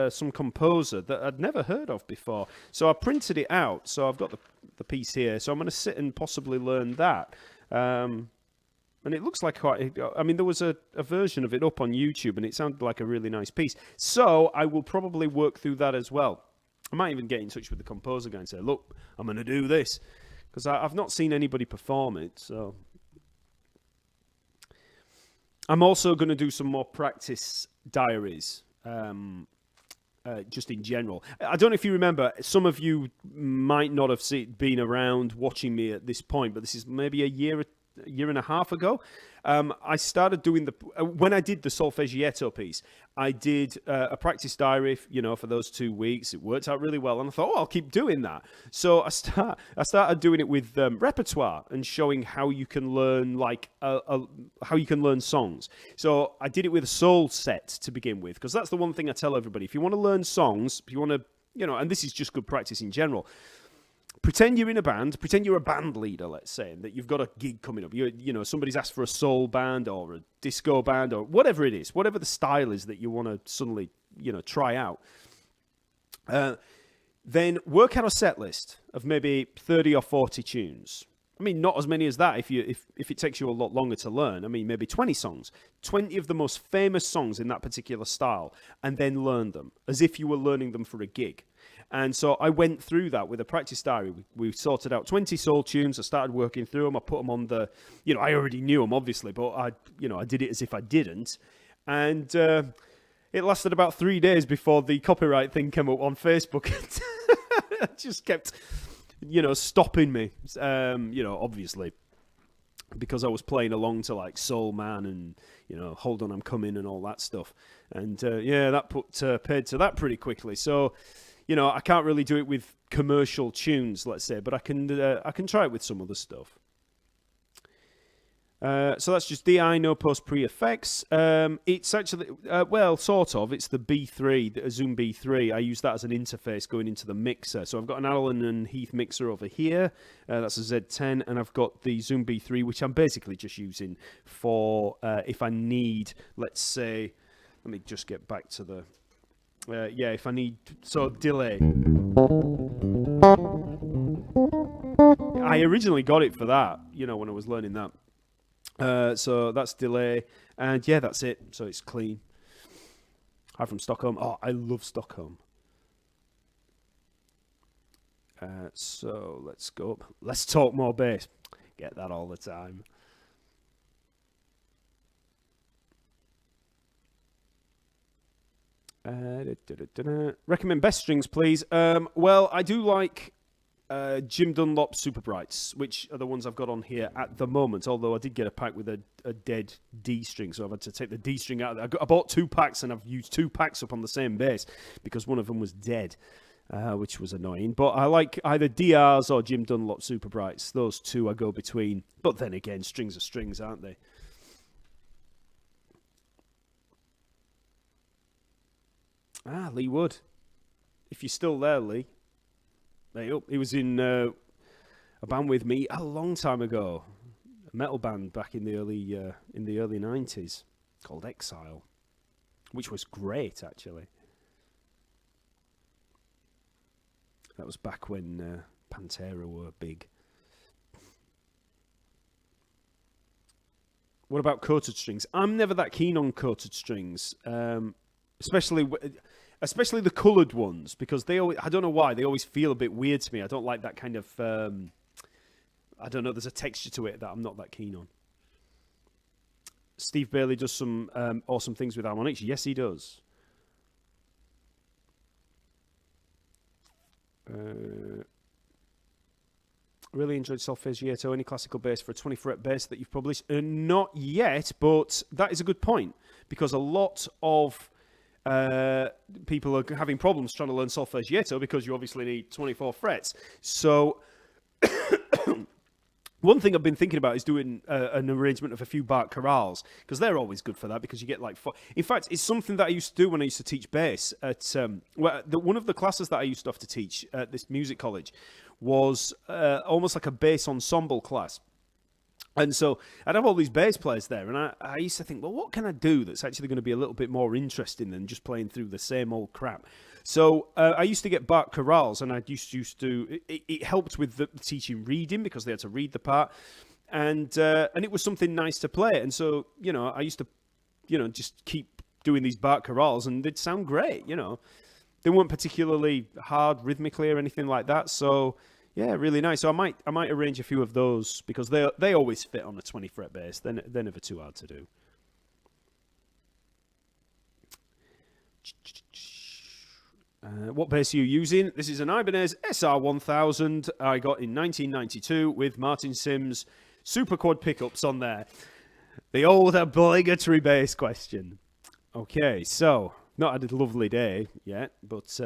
some composer that I'd never heard of before. So I printed it out, so I've got the piece here. So I'm going to sit and possibly learn that. And it looks like quite... I mean, there was a version of it up on YouTube, and it sounded like a really nice piece. So I will probably work through that as well. I might even get in touch with the composer guy and say, look, I'm going to do this. Because I've not seen anybody perform it, so... I'm also going to do some more practice diaries, just in general. I don't know if you remember, some of you might not have been around watching me at this point, but this is maybe a year and a half ago. I started doing when I did the solfeggietto piece, I did a practice diary, for those 2 weeks. It worked out really well, and I thought, I'll keep doing that. So I started doing it with repertoire and showing how you can learn how you can learn songs. So I did it with a soul set to begin with, because that's the one thing I tell everybody: if you want to learn songs, if you want to, and this is just good practice in general. pretend you're in a band, pretend you're a band leader, let's say, and that you've got a gig coming up. You know, somebody's asked for a soul band or a disco band or whatever it is, whatever the style is that you want to suddenly, you know, try out. Then work out a set list of maybe 30 or 40 tunes. I mean, not as many as that if it takes you a lot longer to learn. I mean, maybe 20 songs, 20 of the most famous songs in that particular style, and then learn them as if you were learning them for a gig. And so I went through that with a practice diary. We sorted out 20 soul tunes. I started working through them. I put them on the, you know, I already knew them, obviously, but I did it as if I didn't. And it lasted about 3 days before the copyright thing came up on Facebook. It just kept, you know, stopping me. You know, obviously, because I was playing along to like Soul Man and, you know, Hold On I'm Coming and all that stuff. And yeah, that put paid to that pretty quickly. So, you know, I can't really do it with commercial tunes, let's say, but I can try it with some other stuff. So that's just DI, no post pre-effects. It's actually, well, sort of. It's the B3, the Zoom B3. I use that as an interface going into the mixer. So I've got an Allen and Heath mixer over here. That's a Z10. And I've got the Zoom B3, which I'm basically just using for if I need, let's say, let me just get back to the... yeah, if I need, so delay. I originally got it for that, you know, when I was learning that. So that's delay, and yeah, that's it. So it's clean. Hi from Stockholm. Oh, I love Stockholm. So let's go up. Let's talk more bass. Get that all the time. Recommend best strings, please. Well, I do like Jim Dunlop Super Brights, which are the ones I've got on here at the moment, although I did get a pack with a dead D string, so I've had to take the D string out. I bought 2 packs, and I've used 2 packs up on the same bass because one of them was dead, which was annoying. But I like either DRs or Jim Dunlop Super Brights. Those two I go between. But then again, strings are strings, aren't they? Ah, Lee Wood. If you're still there, Lee. Hey, he was in a band with me a long time ago. A metal band back in the early 90s called Exile, which was great, actually. That was back when Pantera were big. What about coated strings? I'm never that keen on coated strings. Especially the coloured ones, because they always, I don't know why, they always feel a bit weird to me. I don't like that kind of, I don't know, there's a texture to it that I'm not that keen on. Steve Bailey does some awesome things with Harmonics. Yes, he does. Really enjoyed Solfeggiato. Any classical bass for a 20-fret bass that you've published? Not yet, but that is a good point, because a lot of people are having problems trying to learn solfeggiato because you obviously need 24 frets. So one thing I've been thinking about is doing an arrangement of a few Bach chorales, because they're always good for that, because you get like four. In fact, it's something that I used to do when I used to teach bass at one of the classes that I used to have to teach at this music college was almost like a bass ensemble class. And so I'd have all these bass players there, and I used to think, well, what can I do that's actually going to be a little bit more interesting than just playing through the same old crap? So I used to get Bach chorales, and I used to. It helped with the teaching reading, because they had to read the part, and it was something nice to play. And so I used to, just keep doing these Bach chorales, and they'd sound great. They weren't particularly hard rhythmically or anything like that. So. Yeah, really nice. So I might arrange a few of those, because they always fit on a 20-fret bass. They're never too hard to do. What bass are you using? This is an Ibanez SR1000 I got in 1992 with Martin Sims super quad pickups on there. The old obligatory bass question. Okay, so not had a lovely day yet, but.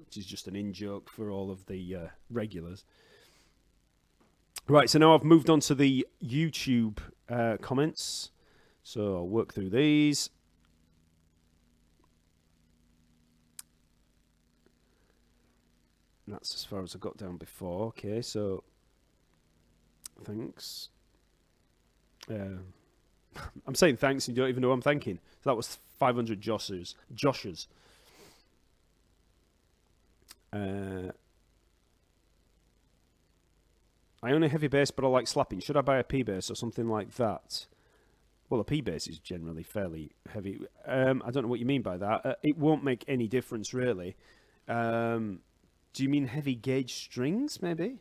Which is just an in-joke for all of the regulars. Right, so now I've moved on to the YouTube comments. So I'll work through these. That's as far as I got down before. Okay, so thanks. I'm saying thanks and you don't even know who I'm thanking. So that was 500 Joshers. I own a heavy bass, but I like slapping. Should I buy a P bass or something like that? Well, a P bass is generally fairly heavy. I don't know what you mean by that. It won't make any difference, really. Do you mean heavy gauge strings, maybe?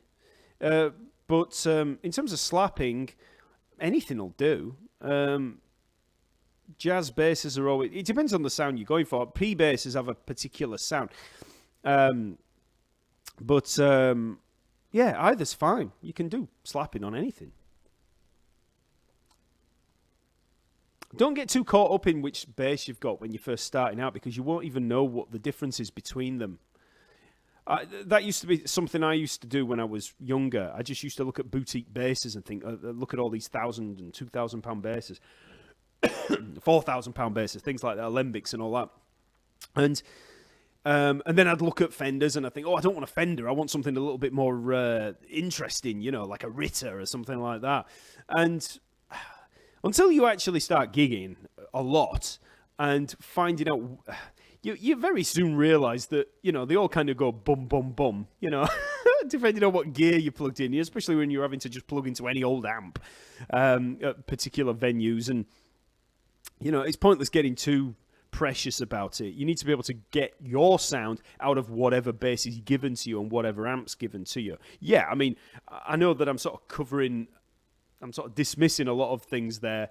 But in terms of slapping, anything will do. Jazz basses are always... It depends on the sound you're going for. P basses have a particular sound. But yeah, either's fine. You can do slapping on anything. Don't get too caught up in which bass you've got when you're first starting out, because you won't even know what the difference is between them. That used to be something I used to do when I was younger. I just used to look at boutique basses and think, look at all these £1,000 and £2,000 basses, £4,000 basses, things like that, alembics and all that. And then I'd look at Fenders and I think, I don't want a Fender. I want something a little bit more interesting, like a Ritter or something like that. And until you actually start gigging a lot and finding out, you very soon realise that, they all kind of go bum, bum, bum, depending on what gear you plugged in, especially when you're having to just plug into any old amp at particular venues. And, it's pointless getting too precious about it. You need to be able to get your sound out of whatever bass is given to you and whatever amp's given to you. Yeah, I mean, I know that I'm sort of dismissing a lot of things there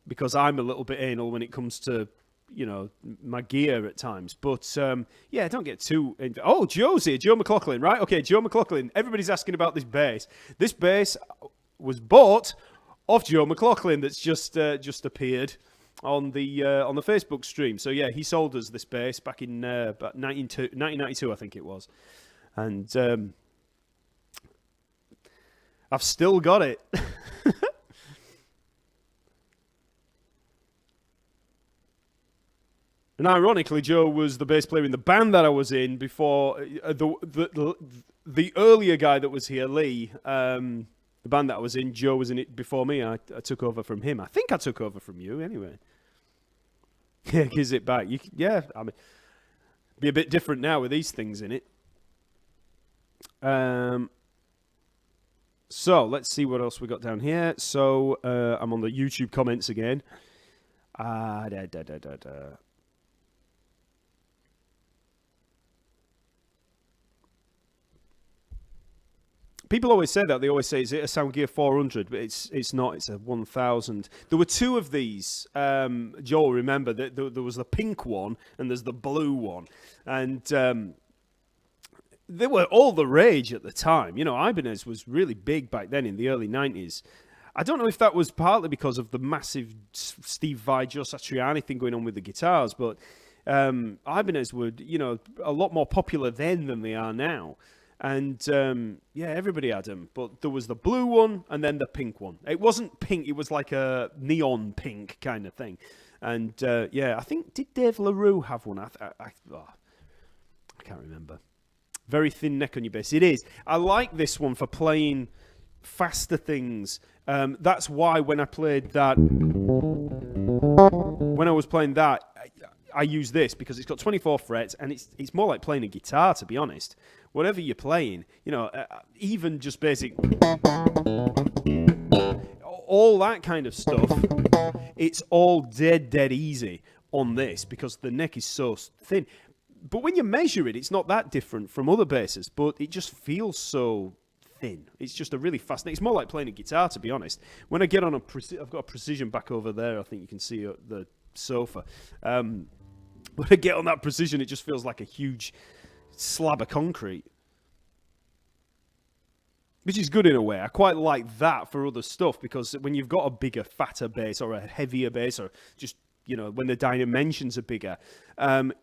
because I'm a little bit anal when it comes to, my gear at times. But, yeah, don't get too... Joe's here. Joe McLaughlin, right? Okay, Joe McLaughlin. Everybody's asking about this bass. This bass was bought off Joe McLaughlin that's just appeared on the Facebook stream. So, yeah, he sold us this bass back in about 1992, I think it was. And I've still got it. And ironically, Joe was the bass player in the band that I was in before the earlier guy that was here, Lee. The band that I was in, Joe was in it before me. I took over from him. I think I took over from you, anyway. Yeah, gives it back. I mean, be a bit different now with these things in it. So let's see what else we got down here. So I'm on the YouTube comments again. People always say that. They always say, is it a Soundgear 400? But it's not. It's a 1000. There were two of these. Joel, remember, that there was the pink one and there's the blue one. And they were all the rage at the time. Ibanez was really big back then in the early 90s. I don't know if that was partly because of the massive Steve Vai, Joe Satriani thing going on with the guitars, but Ibanez were, a lot more popular then than they are now. And, everybody had them. But there was the blue one and then the pink one. It wasn't pink. It was like a neon pink kind of thing. And, I think, did Dave LaRue have one? I can't remember. Very thin neck on your bass. It is. I like this one for playing faster things. That's why when I played that... When I was playing that, I use this because it's got 24 frets and it's more like playing a guitar, to be honest. Whatever you're playing, even just basic, all that kind of stuff, it's all dead easy on this because the neck is so thin. But when you measure it, it's not that different from other basses, but it just feels so thin. It's just a really fast neck. It's more like playing a guitar, to be honest. When I get on I've got a Precision back over there. I think you can see the sofa. When I get on that Precision, it just feels like a huge slab of concrete. Which is good in a way. I quite like that for other stuff because when you've got a bigger, fatter bass or a heavier bass or just, when the dimensions are bigger,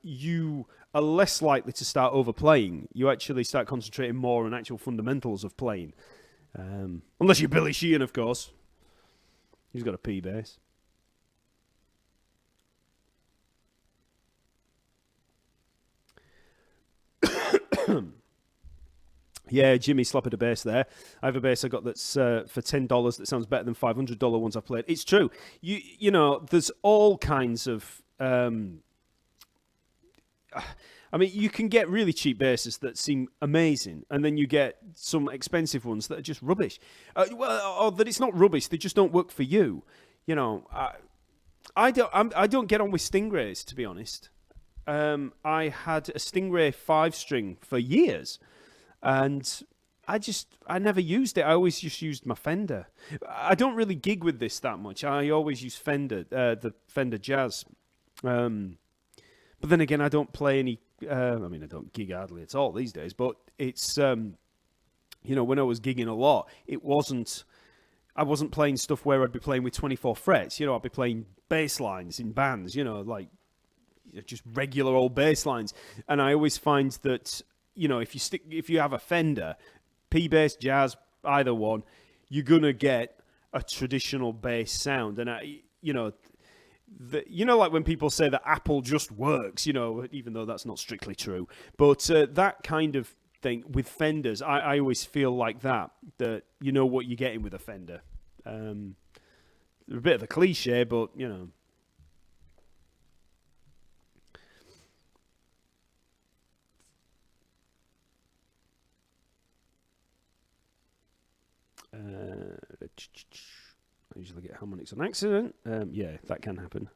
you are less likely to start overplaying. You actually start concentrating more on actual fundamentals of playing. Unless you're Billy Sheehan, of course. He's got a P bass. Yeah, Jimmy slapping a bass there. I have a bass I got that's for $10 that sounds better than $500 ones I've played. It's true. You know, there's all kinds of. I mean, you can get really cheap basses that seem amazing, and then you get some expensive ones that are just rubbish. Or that it's not rubbish; they just don't work for you. You know, I don't get on with Stingrays, to be honest. I had a Stingray 5-string for years. And I never used it. I always just used my Fender. I don't really gig with this that much. I always use Fender, the Fender Jazz. But then again, I don't play any. I mean, I don't gig hardly at all these days. But it's you know, when I was gigging a lot, I wasn't playing stuff where I'd be playing with 24 frets. You know, I'd be playing bass lines in bands. You know, like just regular old bass lines. And I always find that, you know, if you have a Fender, P-bass, Jazz, either one, you're gonna get a traditional bass sound. And you know, like when people say that Apple just works, you know, even though that's not strictly true. But that kind of thing with Fenders, I always feel like that you know what you're getting with a Fender. A bit of a cliche, but you know. I usually get harmonics on accident. Yeah, that can happen.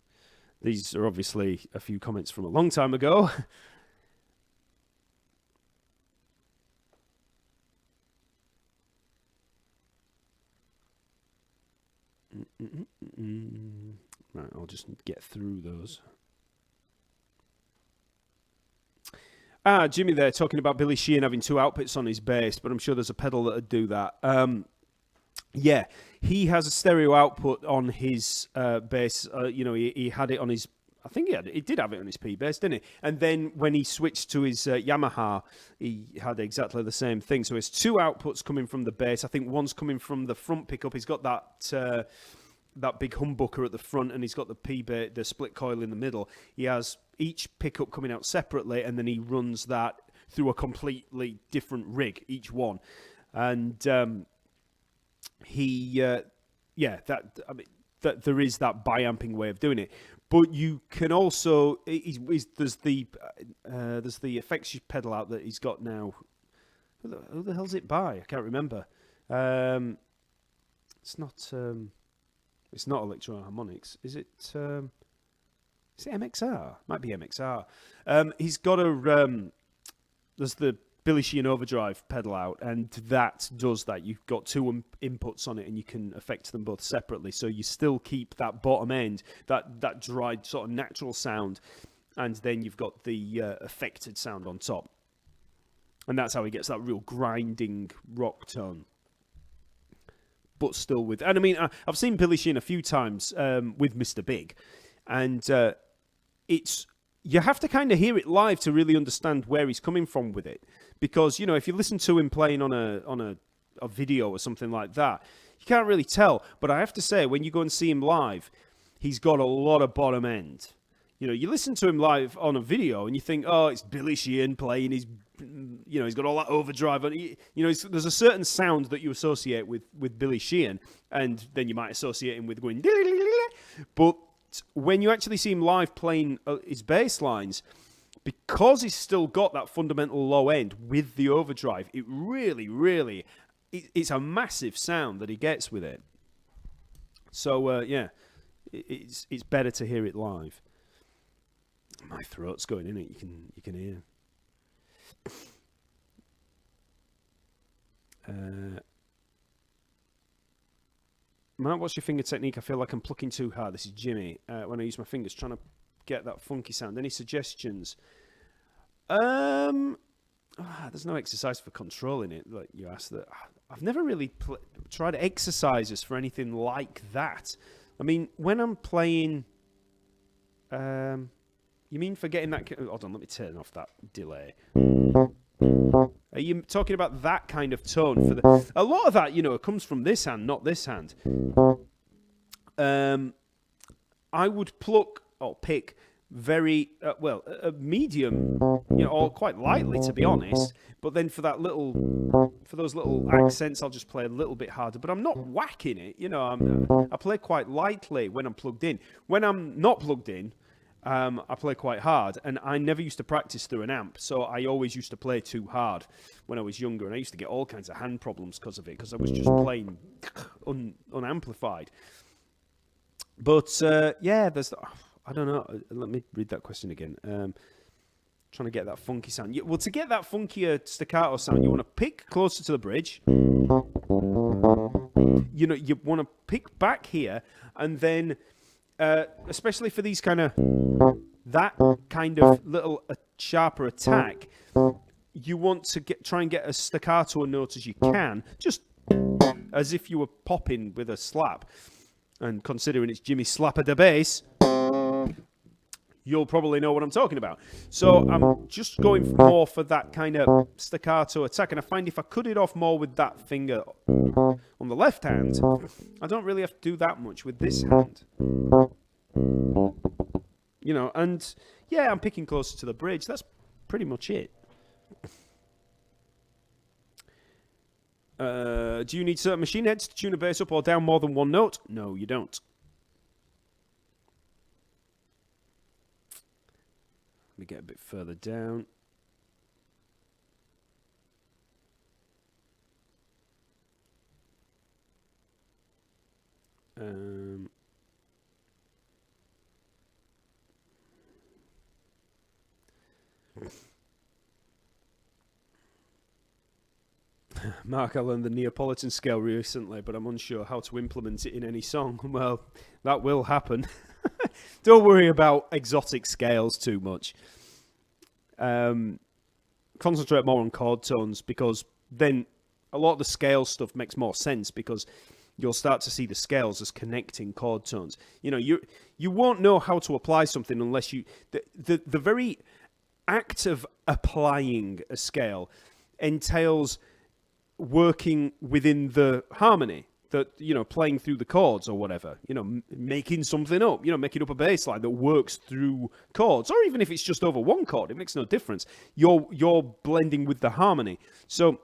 These are obviously a few comments from a long time ago. Right, I'll just get through those. Jimmy there talking about Billy Sheehan having 2 outputs on his bass, but I'm sure there's a pedal that would do that. Yeah, he has a stereo output on his bass. You know, he had it on his. I think he did have it on his P bass, didn't he? And then when he switched to his Yamaha, he had exactly the same thing. So he has 2 outputs coming from the bass. I think one's coming from the front pickup. He's got that big humbucker at the front, and he's got the P bass, the split coil in the middle. He has each pickup coming out separately, and then he runs that through a completely different rig, each one. And that there is that biamping way of doing it, but you can also there's the effects pedal out that he's got now. Who the hell's it by? I can't remember. It's not Electro Harmonics, is it? Is it MXR? Might be MXR. He's got there's the Billy Sheehan Overdrive pedal out, and that does that. You've got 2 inputs on it, and you can affect them both separately. So you still keep that bottom end, that dried sort of natural sound, and then you've got the affected sound on top. And that's how he gets that real grinding rock tone. But still with... And I mean, I've seen Billy Sheehan a few times with Mr. Big, and it's... You have to kind of hear it live to really understand where he's coming from with it. Because, you know, if you listen to him playing on a video or something like that, you can't really tell. But I have to say, when you go and see him live, he's got a lot of bottom end. You know, you listen to him live on a video and you think, oh, it's Billy Sheehan playing his, you know, he's got all that overdrive on. You know, there's a certain sound that you associate with Billy Sheehan, and then you might associate him with going, but when you actually see him live playing his bass lines, because he's still got that fundamental low end with the overdrive, it really, really, it's a massive sound that he gets with it. So, yeah, it's better to hear it live. My throat's going in it, you can hear. Matt, what's your finger technique? I feel like I'm plucking too hard. This is Jimmy. When I use my fingers, trying to get that funky sound. Any suggestions? There's no exercise for controlling it. Like you asked that. I've never really tried exercises for anything like that. I mean, when I'm playing, you mean for getting that? Hold on, let me turn off that delay. Are you talking about that kind of tone? A lot of that, you know, comes from this hand, not this hand. I would pluck or pick very medium, or quite lightly, to be honest. But then for those little accents, I'll just play a little bit harder. But I'm not whacking it, I play quite lightly when I'm plugged in. When I'm not plugged in, I play quite hard, and I never used to practice through an amp, so I always used to play too hard when I was younger, and I used to get all kinds of hand problems because of it, because I was just playing unamplified. But there's, I don't know. Let me read that question again. Trying to get that funky sound. Well, to get that funkier staccato sound, you want to pick closer to the bridge. You want to pick back here, and then, especially for these that kind of little sharper attack, you want to try and get as staccato a note as you can, just as if you were popping with a slap. And considering it's Jimmy Slapper the bass, you'll probably know what I'm talking about. So I'm just going more for that kind of staccato attack. And I find if I cut it off more with that finger on the left hand, I don't really have to do that much with this hand. And yeah, I'm picking closer to the bridge. That's pretty much it. Do you need certain machine heads to tune a bass up or down more than one note? No, you don't. Let me get a bit further down. Mark, I learned the Neapolitan Scale recently, but I'm unsure how to implement it in any song. Well, that will happen. Don't worry about exotic scales too much. Concentrate more on chord tones, because then a lot of the scale stuff makes more sense, because you'll start to see the scales as connecting chord tones. You won't know how to apply something unless you... The very act of applying a scale entails working within the harmony, that, playing through the chords or whatever, making something up, making up a bass line that works through chords, or even if it's just over one chord, it makes no difference. You're blending with the harmony. So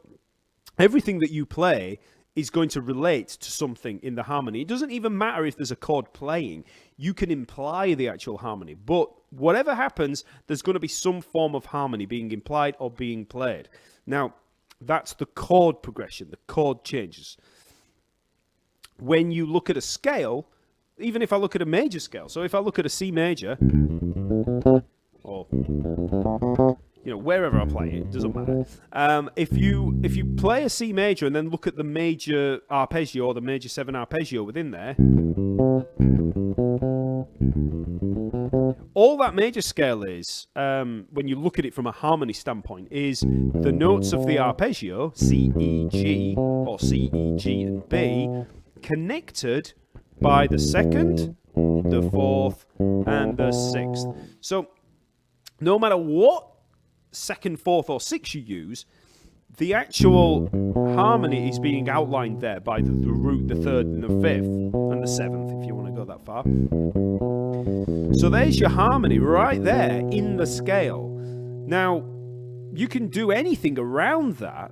everything that you play is going to relate to something in the harmony. It doesn't even matter if there's a chord playing. You can imply the actual harmony, but whatever happens, there's going to be some form of harmony being implied or being played. Now, that's the chord progression, the chord changes. When you look at a scale, even if I look at a major scale, so if I look at a C major, or wherever I play it, doesn't matter. If you play a C major and then look at the major arpeggio or the major 7 arpeggio within there, all that major scale is, when you look at it from a harmony standpoint, is the notes of the arpeggio, C, E, G, or C, E, G, and B, connected by the 2nd, the 4th, and the 6th. So, no matter what 2nd, 4th, or 6th you use, the actual harmony is being outlined there by the root, the 3rd, and the 5th, and the 7th, if you want to go that far. So there's your harmony right there in the scale. Now, you can do anything around that.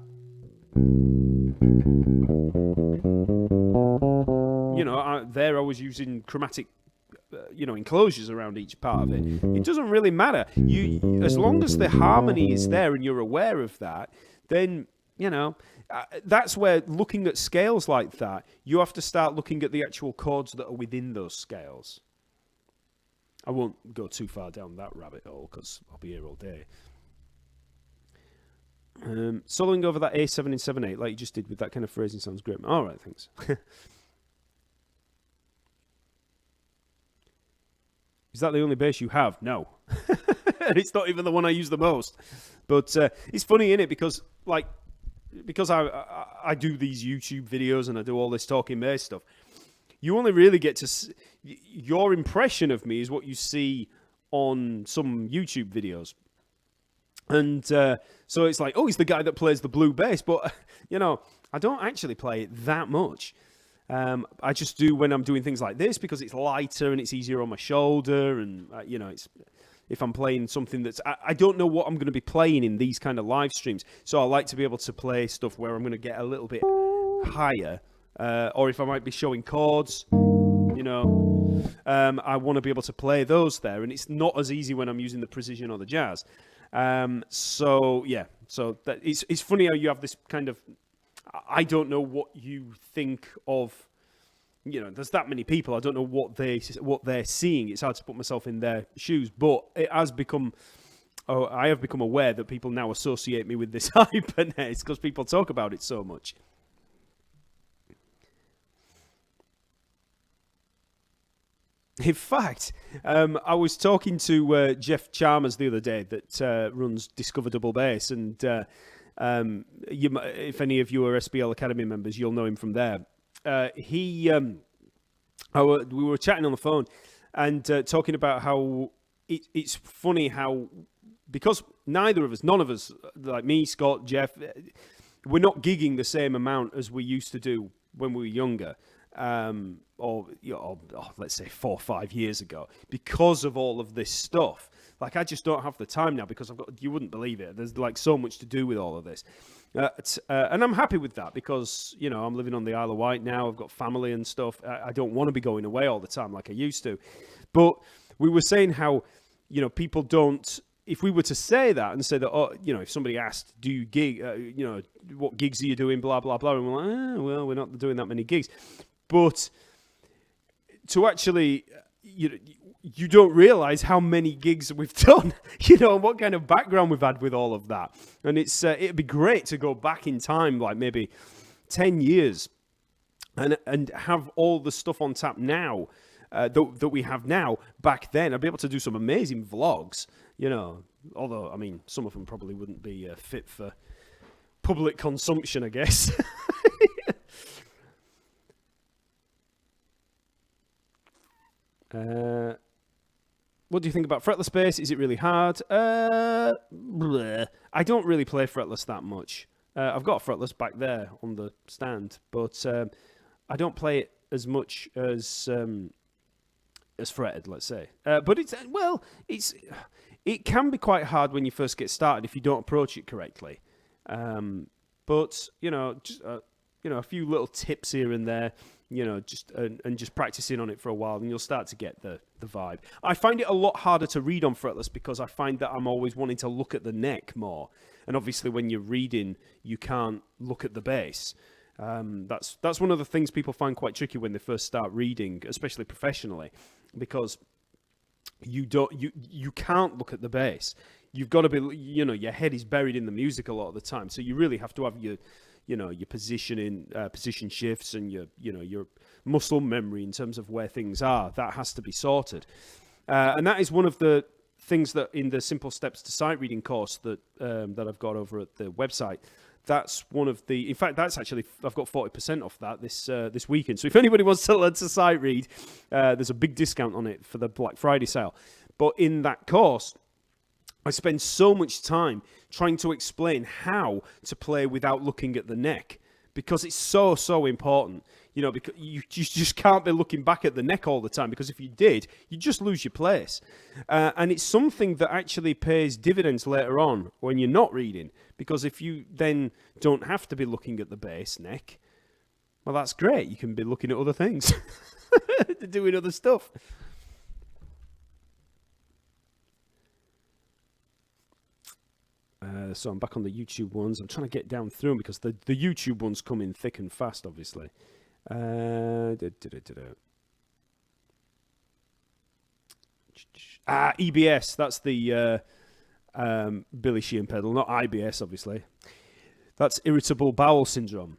There I was using chromatic, enclosures around each part of it. It doesn't really matter. As long as the harmony is there and you're aware of that, then, that's where looking at scales like that, you have to start looking at the actual chords that are within those scales. I won't go too far down that rabbit hole because I'll be here all day. Soloing over that A7 in 7/8 like you just did with that kind of phrasing sounds great. All right, thanks. Is that the only bass you have? No. And it's not even the one I use the most. But it's funny, innit? Because I do these YouTube videos and I do all this talking bass stuff. You only really get to... your impression of me is what you see on some YouTube videos. And so it's like, oh, he's the guy that plays the blue bass. But, I don't actually play it that much. I just do when I'm doing things like this because it's lighter and it's easier on my shoulder. And, if I'm playing something that's... I don't know what I'm going to be playing in these kind of live streams, so I like to be able to play stuff where I'm going to get a little bit higher, or if I might be showing chords, you know, I want to be able to play those there, and it's not as easy when I'm using the precision or the jazz. So that it's funny how you have this kind of... I don't know what you think of... You know, there's that many people. I don't know what they're seeing. It's hard to put myself in their shoes. But it has become... I have become aware that people now associate me with this hypernet because people talk about it so much. In fact, I was talking to Jeff Chalmers the other day that runs Discover Double Bass, and if any of you are SBL Academy members, you'll know him from there. We were chatting on the phone and talking about how it's funny how, because none of us, like me, Scott, Jeff, we're not gigging the same amount as we used to do when we were younger, or let's say 4 or 5 years ago, because of all of this stuff. Like, I just don't have the time now because you wouldn't believe it. There's like so much to do with all of this. And I'm happy with that because, you know, I'm living on the Isle of Wight now. I've got family and stuff. I don't want to be going away all the time like I used to. But we were saying how, you know, people don't... If we were to say that and say that, oh, you know, if somebody asked, do you gig, you know, what gigs are you doing, blah, blah, blah, and we're like, well, we're not doing that many gigs. But to actually... You don't realize how many gigs we've done, you know, and what kind of background we've had with all of that. And it'd be great to go back in time, like maybe 10 years, and have all the stuff on tap now that we have now back then. I'd be able to do some amazing vlogs, you know, although, I mean, some of them probably wouldn't be fit for public consumption, I guess. What do you think about fretless bass? Is it really hard? I don't really play fretless that much. I've got a fretless back there on the stand, but I don't play it as much as fretted, let's say. But it can be quite hard when you first get started if you don't approach it correctly. But you know, just a few little tips here and there. You know, just practicing on it for a while, and you'll start to get the vibe. I find it a lot harder to read on fretless because I find that I'm always wanting to look at the neck more. And obviously, when you're reading, you can't look at the bass. That's one of the things people find quite tricky when they first start reading, especially professionally, because you can't look at the bass. You've got to be, you know, your head is buried in the music a lot of the time, so you really have to have your positioning, position shifts, and your muscle memory in terms of where things are. That has to be sorted, and that is one of the things that in the Simple Steps to Sight Reading course that I've got over at the website. That's one of the. In fact, that's actually I've got 40% off that this weekend. So if anybody wants to learn to sight read, there's a big discount on it for the Black Friday sale. But in that course, I spend so much time trying to explain how to play without looking at the neck, because it's so important. You know, because you just can't be looking back at the neck all the time, because if you did, you'd just lose your place. And it's something that actually pays dividends later on when you're not reading, because if you then don't have to be looking at the bass neck, well, that's great. You can be looking at other things, doing other stuff. So I'm back on the YouTube ones. I'm trying to get down through them because the YouTube ones come in thick and fast, obviously. EBS, that's the Billy Sheehan pedal, not IBS, obviously. That's irritable bowel syndrome.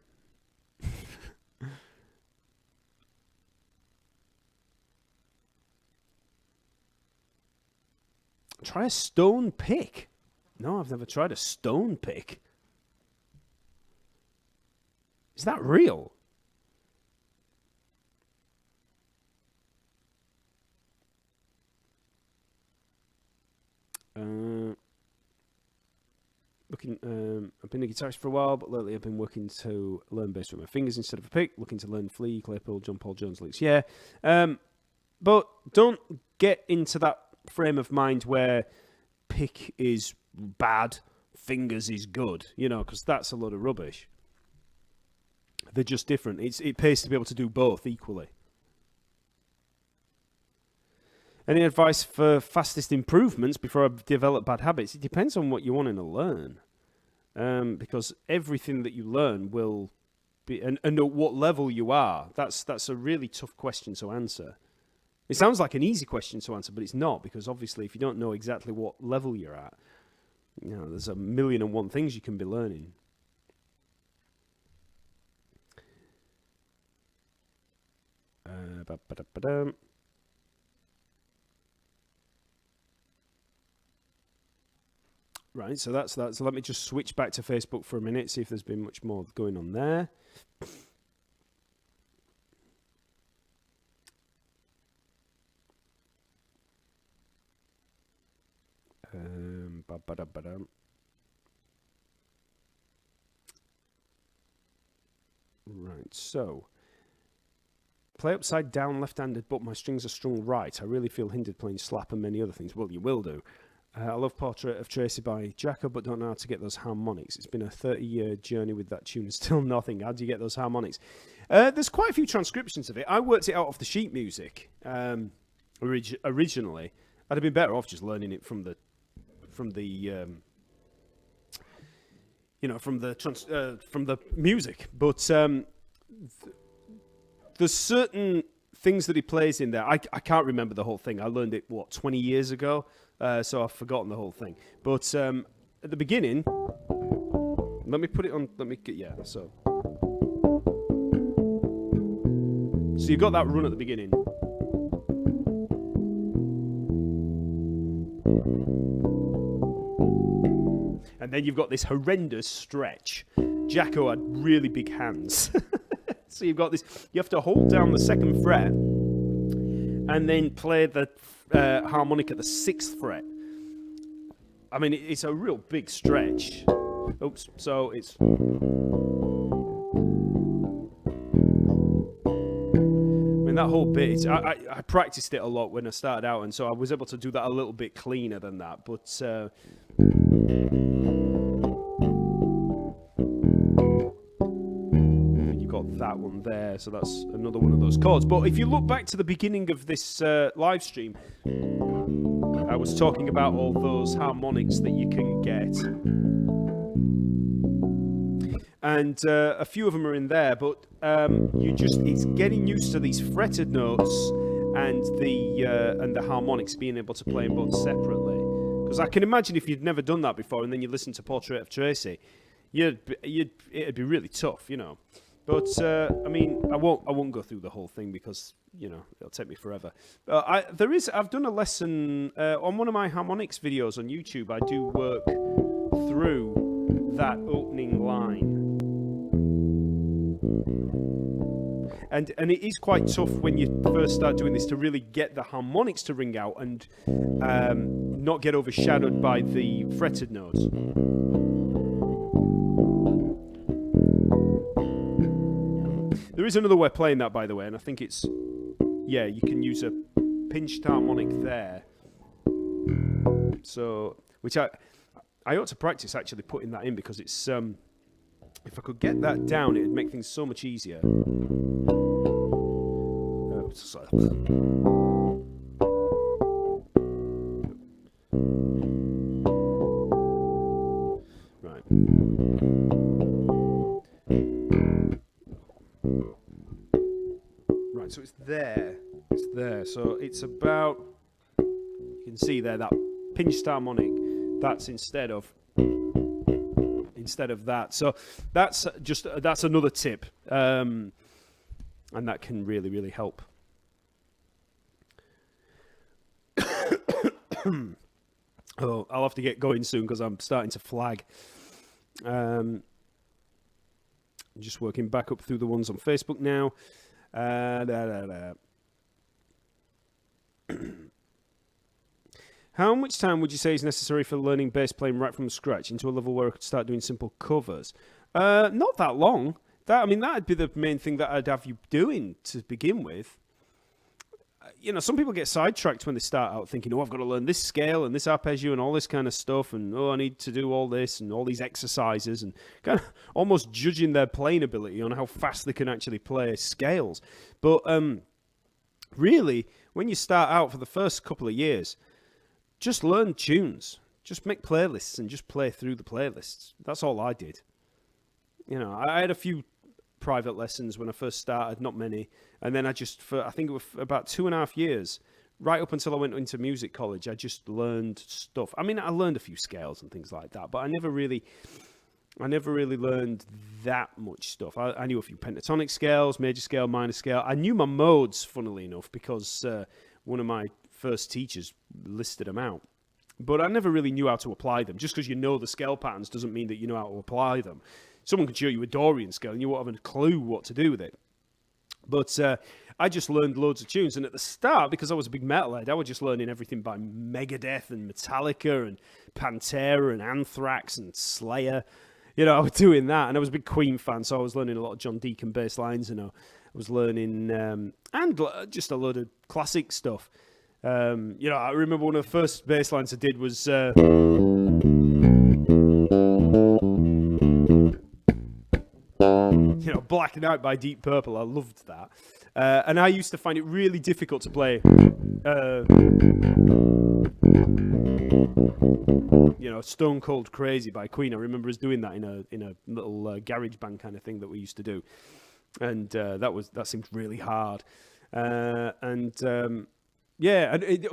Try a stone pick. No, I've never tried a stone pick. Is that real? I've been a guitarist for a while, but lately I've been working to learn bass with my fingers instead of a pick, looking to learn Flea, Claypool, John Paul Jones licks. Yeah. But don't get into that frame of mind where pick is bad, fingers is good, you know, because that's a load of rubbish. They're just different. It pays to be able to do both equally. Any advice for fastest improvements before I develop bad habits? It depends on what you're wanting to learn. Because everything that you learn will be... And at what level you are, that's a really tough question to answer. It sounds like an easy question to answer, but it's not, because obviously if you don't know exactly what level you're at, you know, there's 1,000,001 things you can be learning. Right, so that's that. So let me just switch back to Facebook for a minute, see if there's been much more going on there. Right, so play upside down left-handed, but my strings are strung right. I really feel hindered playing slap and many other things. Well, you will do. I love Portrait of Tracy by Jaco, but don't know how to get those harmonics. It's been a 30-year journey with that tune and still nothing. How do you get those harmonics? There's quite a few transcriptions of it. I worked it out off the sheet music originally. I'd have been better off just learning it from the music. But there's certain things that he plays in there. I can't remember the whole thing. I learned it, 20 years ago? So I've forgotten the whole thing. But at the beginning, let me put it on, so you've got that run at the beginning. And then you've got this horrendous stretch. Jaco had really big hands. So you've got this, you have to hold down the 2nd fret and then play the harmonic at the 6th fret. I mean, it's a real big stretch. Oops, so it's... I mean, that whole bit, I practiced it a lot when I started out, and so I was able to do that a little bit cleaner than that, but... that one there, so that's another one of those chords. But if you look back to the beginning of this live stream, I was talking about all those harmonics that you can get, and a few of them are in there, but it's getting used to these fretted notes and the harmonics, being able to play them both separately. Because I can imagine if you'd never done that before and then you listen to Portrait of Tracy, it'd be really tough, you know. But I mean, I won't go through the whole thing because, you know, it'll take me forever. I've done a lesson on one of my harmonics videos on YouTube. I do work through that opening line, and it is quite tough when you first start doing this to really get the harmonics to ring out and not get overshadowed by the fretted notes. There is another way of playing that, by the way, and I think it's... Yeah, you can use a pinched harmonic there. So, which I ought to practice actually putting that in, because it's... if I could get that down, it'd make things so much easier. Right. Right, so it's there. It's there. So it's about, you can see there, that pinched harmonic. That's instead of that. So that's another tip, and that can really, really help. Oh, I'll have to get going soon because I'm starting to flag. I'm just working back up through the ones on Facebook now. How much time would you say is necessary for learning bass playing right from scratch into a level where I could start doing simple covers? Not that long. That'd be the main thing that I'd have you doing to begin with. some people get sidetracked when they start out thinking, oh, I've got to learn this scale and this arpeggio and all this kind of stuff, and I need to do all this and all these exercises, and kind of almost judging their playing ability on how fast they can actually play scales. But really, when you start out for the first couple of years, just learn tunes. Just make playlists and just play through the playlists. That's all I did. I had a few private lessons when I first started, not many. And then I think it was about 2.5 years, right up until I went into music college, I just learned stuff. I mean, I learned a few scales and things like that, but I never really learned that much stuff. I knew a few pentatonic scales, major scale, minor scale. I knew my modes, funnily enough, because one of my first teachers listed them out. But I never really knew how to apply them. Just because you know the scale patterns doesn't mean that you know how to apply them. Someone could show you a Dorian scale and you won't have a clue what to do with it. But I just learned loads of tunes. And at the start, because I was a big metalhead, I was just learning everything by Megadeth and Metallica and Pantera and Anthrax and Slayer. I was doing that. And I was a big Queen fan, so I was learning a lot of John Deacon bass lines. I was learning and just a load of classic stuff. I remember one of the first bass lines I did was Blacking Out by Deep Purple. I loved that. And I used to find it really difficult to play Stone Cold Crazy by Queen. I remember us doing that in a little garage band kind of thing that we used to do. And that seemed really hard.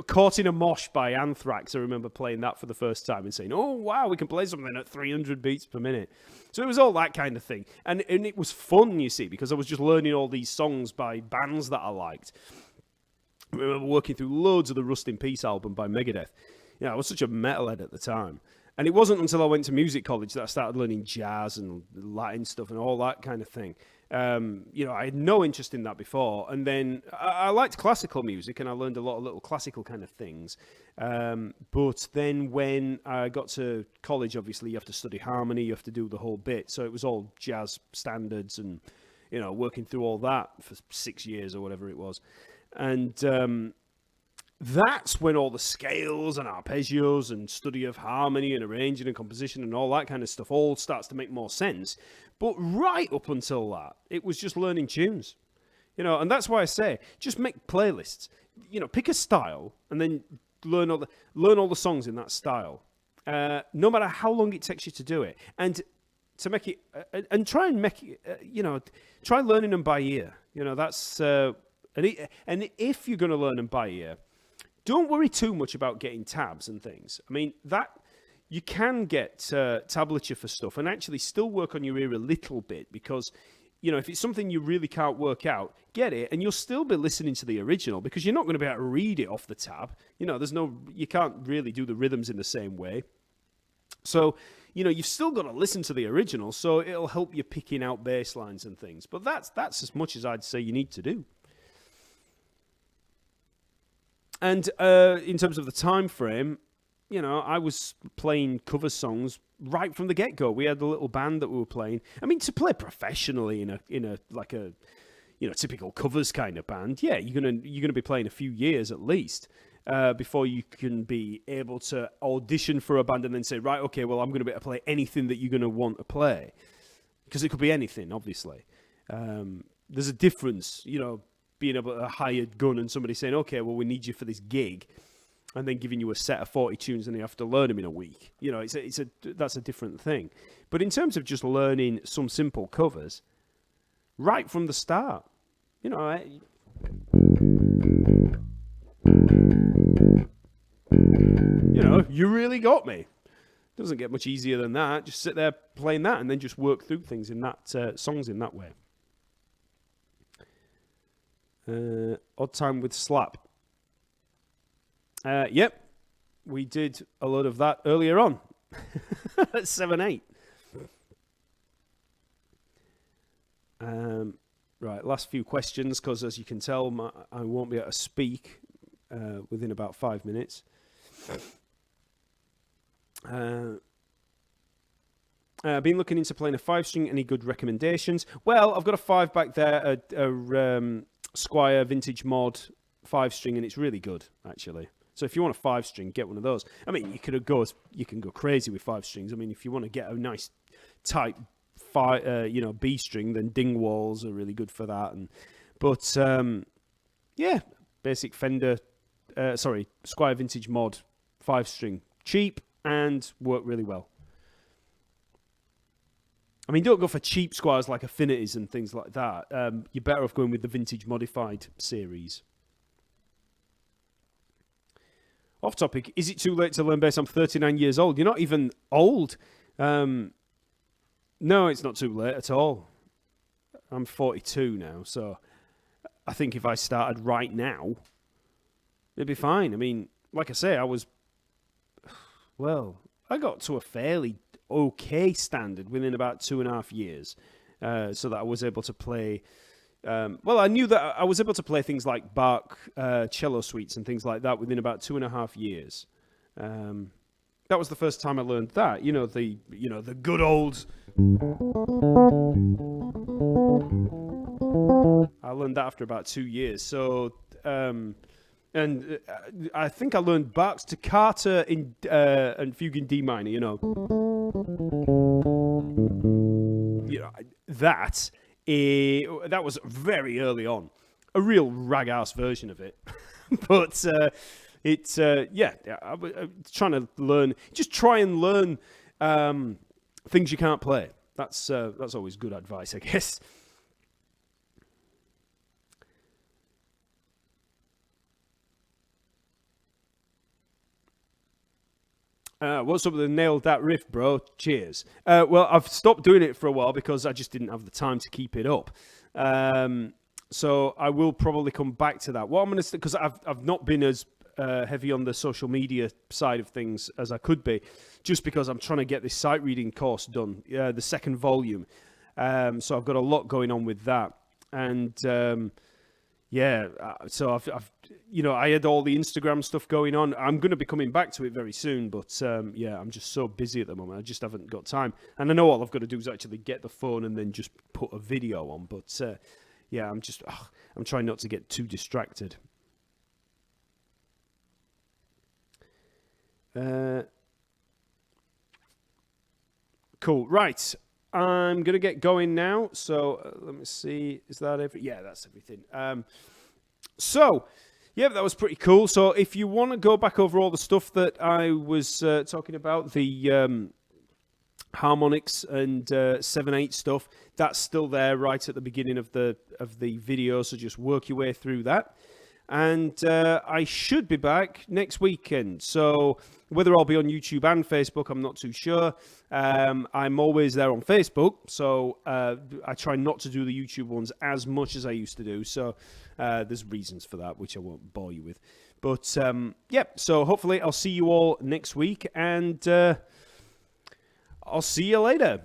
Caught in a Mosh by Anthrax. I remember playing that for the first time and saying, oh, wow, we can play something at 300 beats per minute. So it was all that kind of thing. And it was fun, you see, because I was just learning all these songs by bands that I liked. I remember working through loads of the Rust in Peace album by Megadeth. I was such a metalhead at the time. And it wasn't until I went to music college that I started learning jazz and Latin stuff and all that kind of thing. I had no interest in that before. And then I liked classical music and I learned a lot of little classical kind of things. But then when I got to college, obviously you have to study harmony, you have to do the whole bit. So it was all jazz standards and, working through all that for 6 years or whatever it was. And that's when all the scales and arpeggios and study of harmony and arranging and composition and all that kind of stuff all starts to make more sense. But right up until that, it was just learning tunes, and that's why I say, just make playlists, pick a style and then learn all the songs in that style, no matter how long it takes you to do it, and to make it, and try and make it, try learning them by ear, that's, and if you're going to learn them by ear, don't worry too much about getting tabs and things. I mean, that you can get tablature for stuff and actually still work on your ear a little bit because, if it's something you really can't work out, get it, and you'll still be listening to the original because you're not going to be able to read it off the tab. You can't really do the rhythms in the same way. So, you've still got to listen to the original, so it'll help you picking out bass lines and things. But that's as much as I'd say you need to do. And in terms of the time frame, I was playing cover songs right from the get-go. We had a little band that we were playing. I mean, to play professionally in a typical covers kind of band, yeah, you're gonna be playing a few years at least before you can be able to audition for a band and then say, right, okay, well, I'm going to be able to play anything that you're going to want to play, because it could be anything, obviously. There's a difference, being able to hire a gun and somebody saying, okay, well, we need you for this gig, and then giving you a set of 40 tunes and you have to learn them in a week. That's a different thing. But in terms of just learning some simple covers, right from the start, you really got me. Doesn't get much easier than that. Just sit there playing that and then just work through things in that songs in that way. Odd time with slap. Yep, we did a lot of that earlier on at 7/8. Right, last few questions, because as you can tell, I won't be able to speak within about 5 minutes. Been looking into playing a 5-string. Any good recommendations? Well, I've got a 5 back there, a Squire Vintage Mod 5-string, and it's really good, actually. So if you want a 5-string, get one of those. I mean, you can go crazy with 5 strings. I mean, if you want to get a nice tight B string, then Dingwalls are really good for that. But basic Fender, Squier Vintage Mod 5-string, cheap and work really well. I mean, don't go for cheap Squiers like Affinities and things like that. You're better off going with the Vintage Modified series. Off topic, is it too late to learn bass? I'm 39 years old. You're not even old. No, it's not too late at all. I'm 42 now, so I think if I started right now, it'd be fine. I mean, like I say, I got to a fairly okay standard within about 2.5 years, so that I was able to play. I knew that I was able to play things like Bach cello suites and things like that within about 2.5 years. That was the first time I learned that. The good old. I learned that after about 2 years. So, I think I learned Bach's Toccata and Fugue in D minor. That was very early on, a real rag-ass version of it. But I was trying to learn. Just try and learn things you can't play. That's always good advice, I guess. What's up with the Nailed That Riff, bro? Cheers. I've stopped doing it for a while because I just didn't have the time to keep it up. So I will probably come back to that. What I'm going to, because I've not been as heavy on the social media side of things as I could be, just because I'm trying to get this sight reading course done, the second volume. So I've got a lot going on with that, and so I've I had all the Instagram stuff going on. I'm going to be coming back to it very soon, but I'm just so busy at the moment. I just haven't got time, and I know all I've got to do is actually get the phone and then just put a video on. But I'm trying not to get too distracted. Cool. Right. I'm going to get going now. So let me see. Is that everything? Yeah, that's everything. That was pretty cool. So if you want to go back over all the stuff that I was talking about, the harmonics and 7/8 stuff, that's still there right at the beginning of the video. So just work your way through that. And I should be back next weekend. So whether I'll be on YouTube and Facebook, I'm not too sure. I'm always there on Facebook. So I try not to do the YouTube ones as much as I used to do. So there's reasons for that, which I won't bore you with. But, so hopefully I'll see you all next week. And I'll see you later.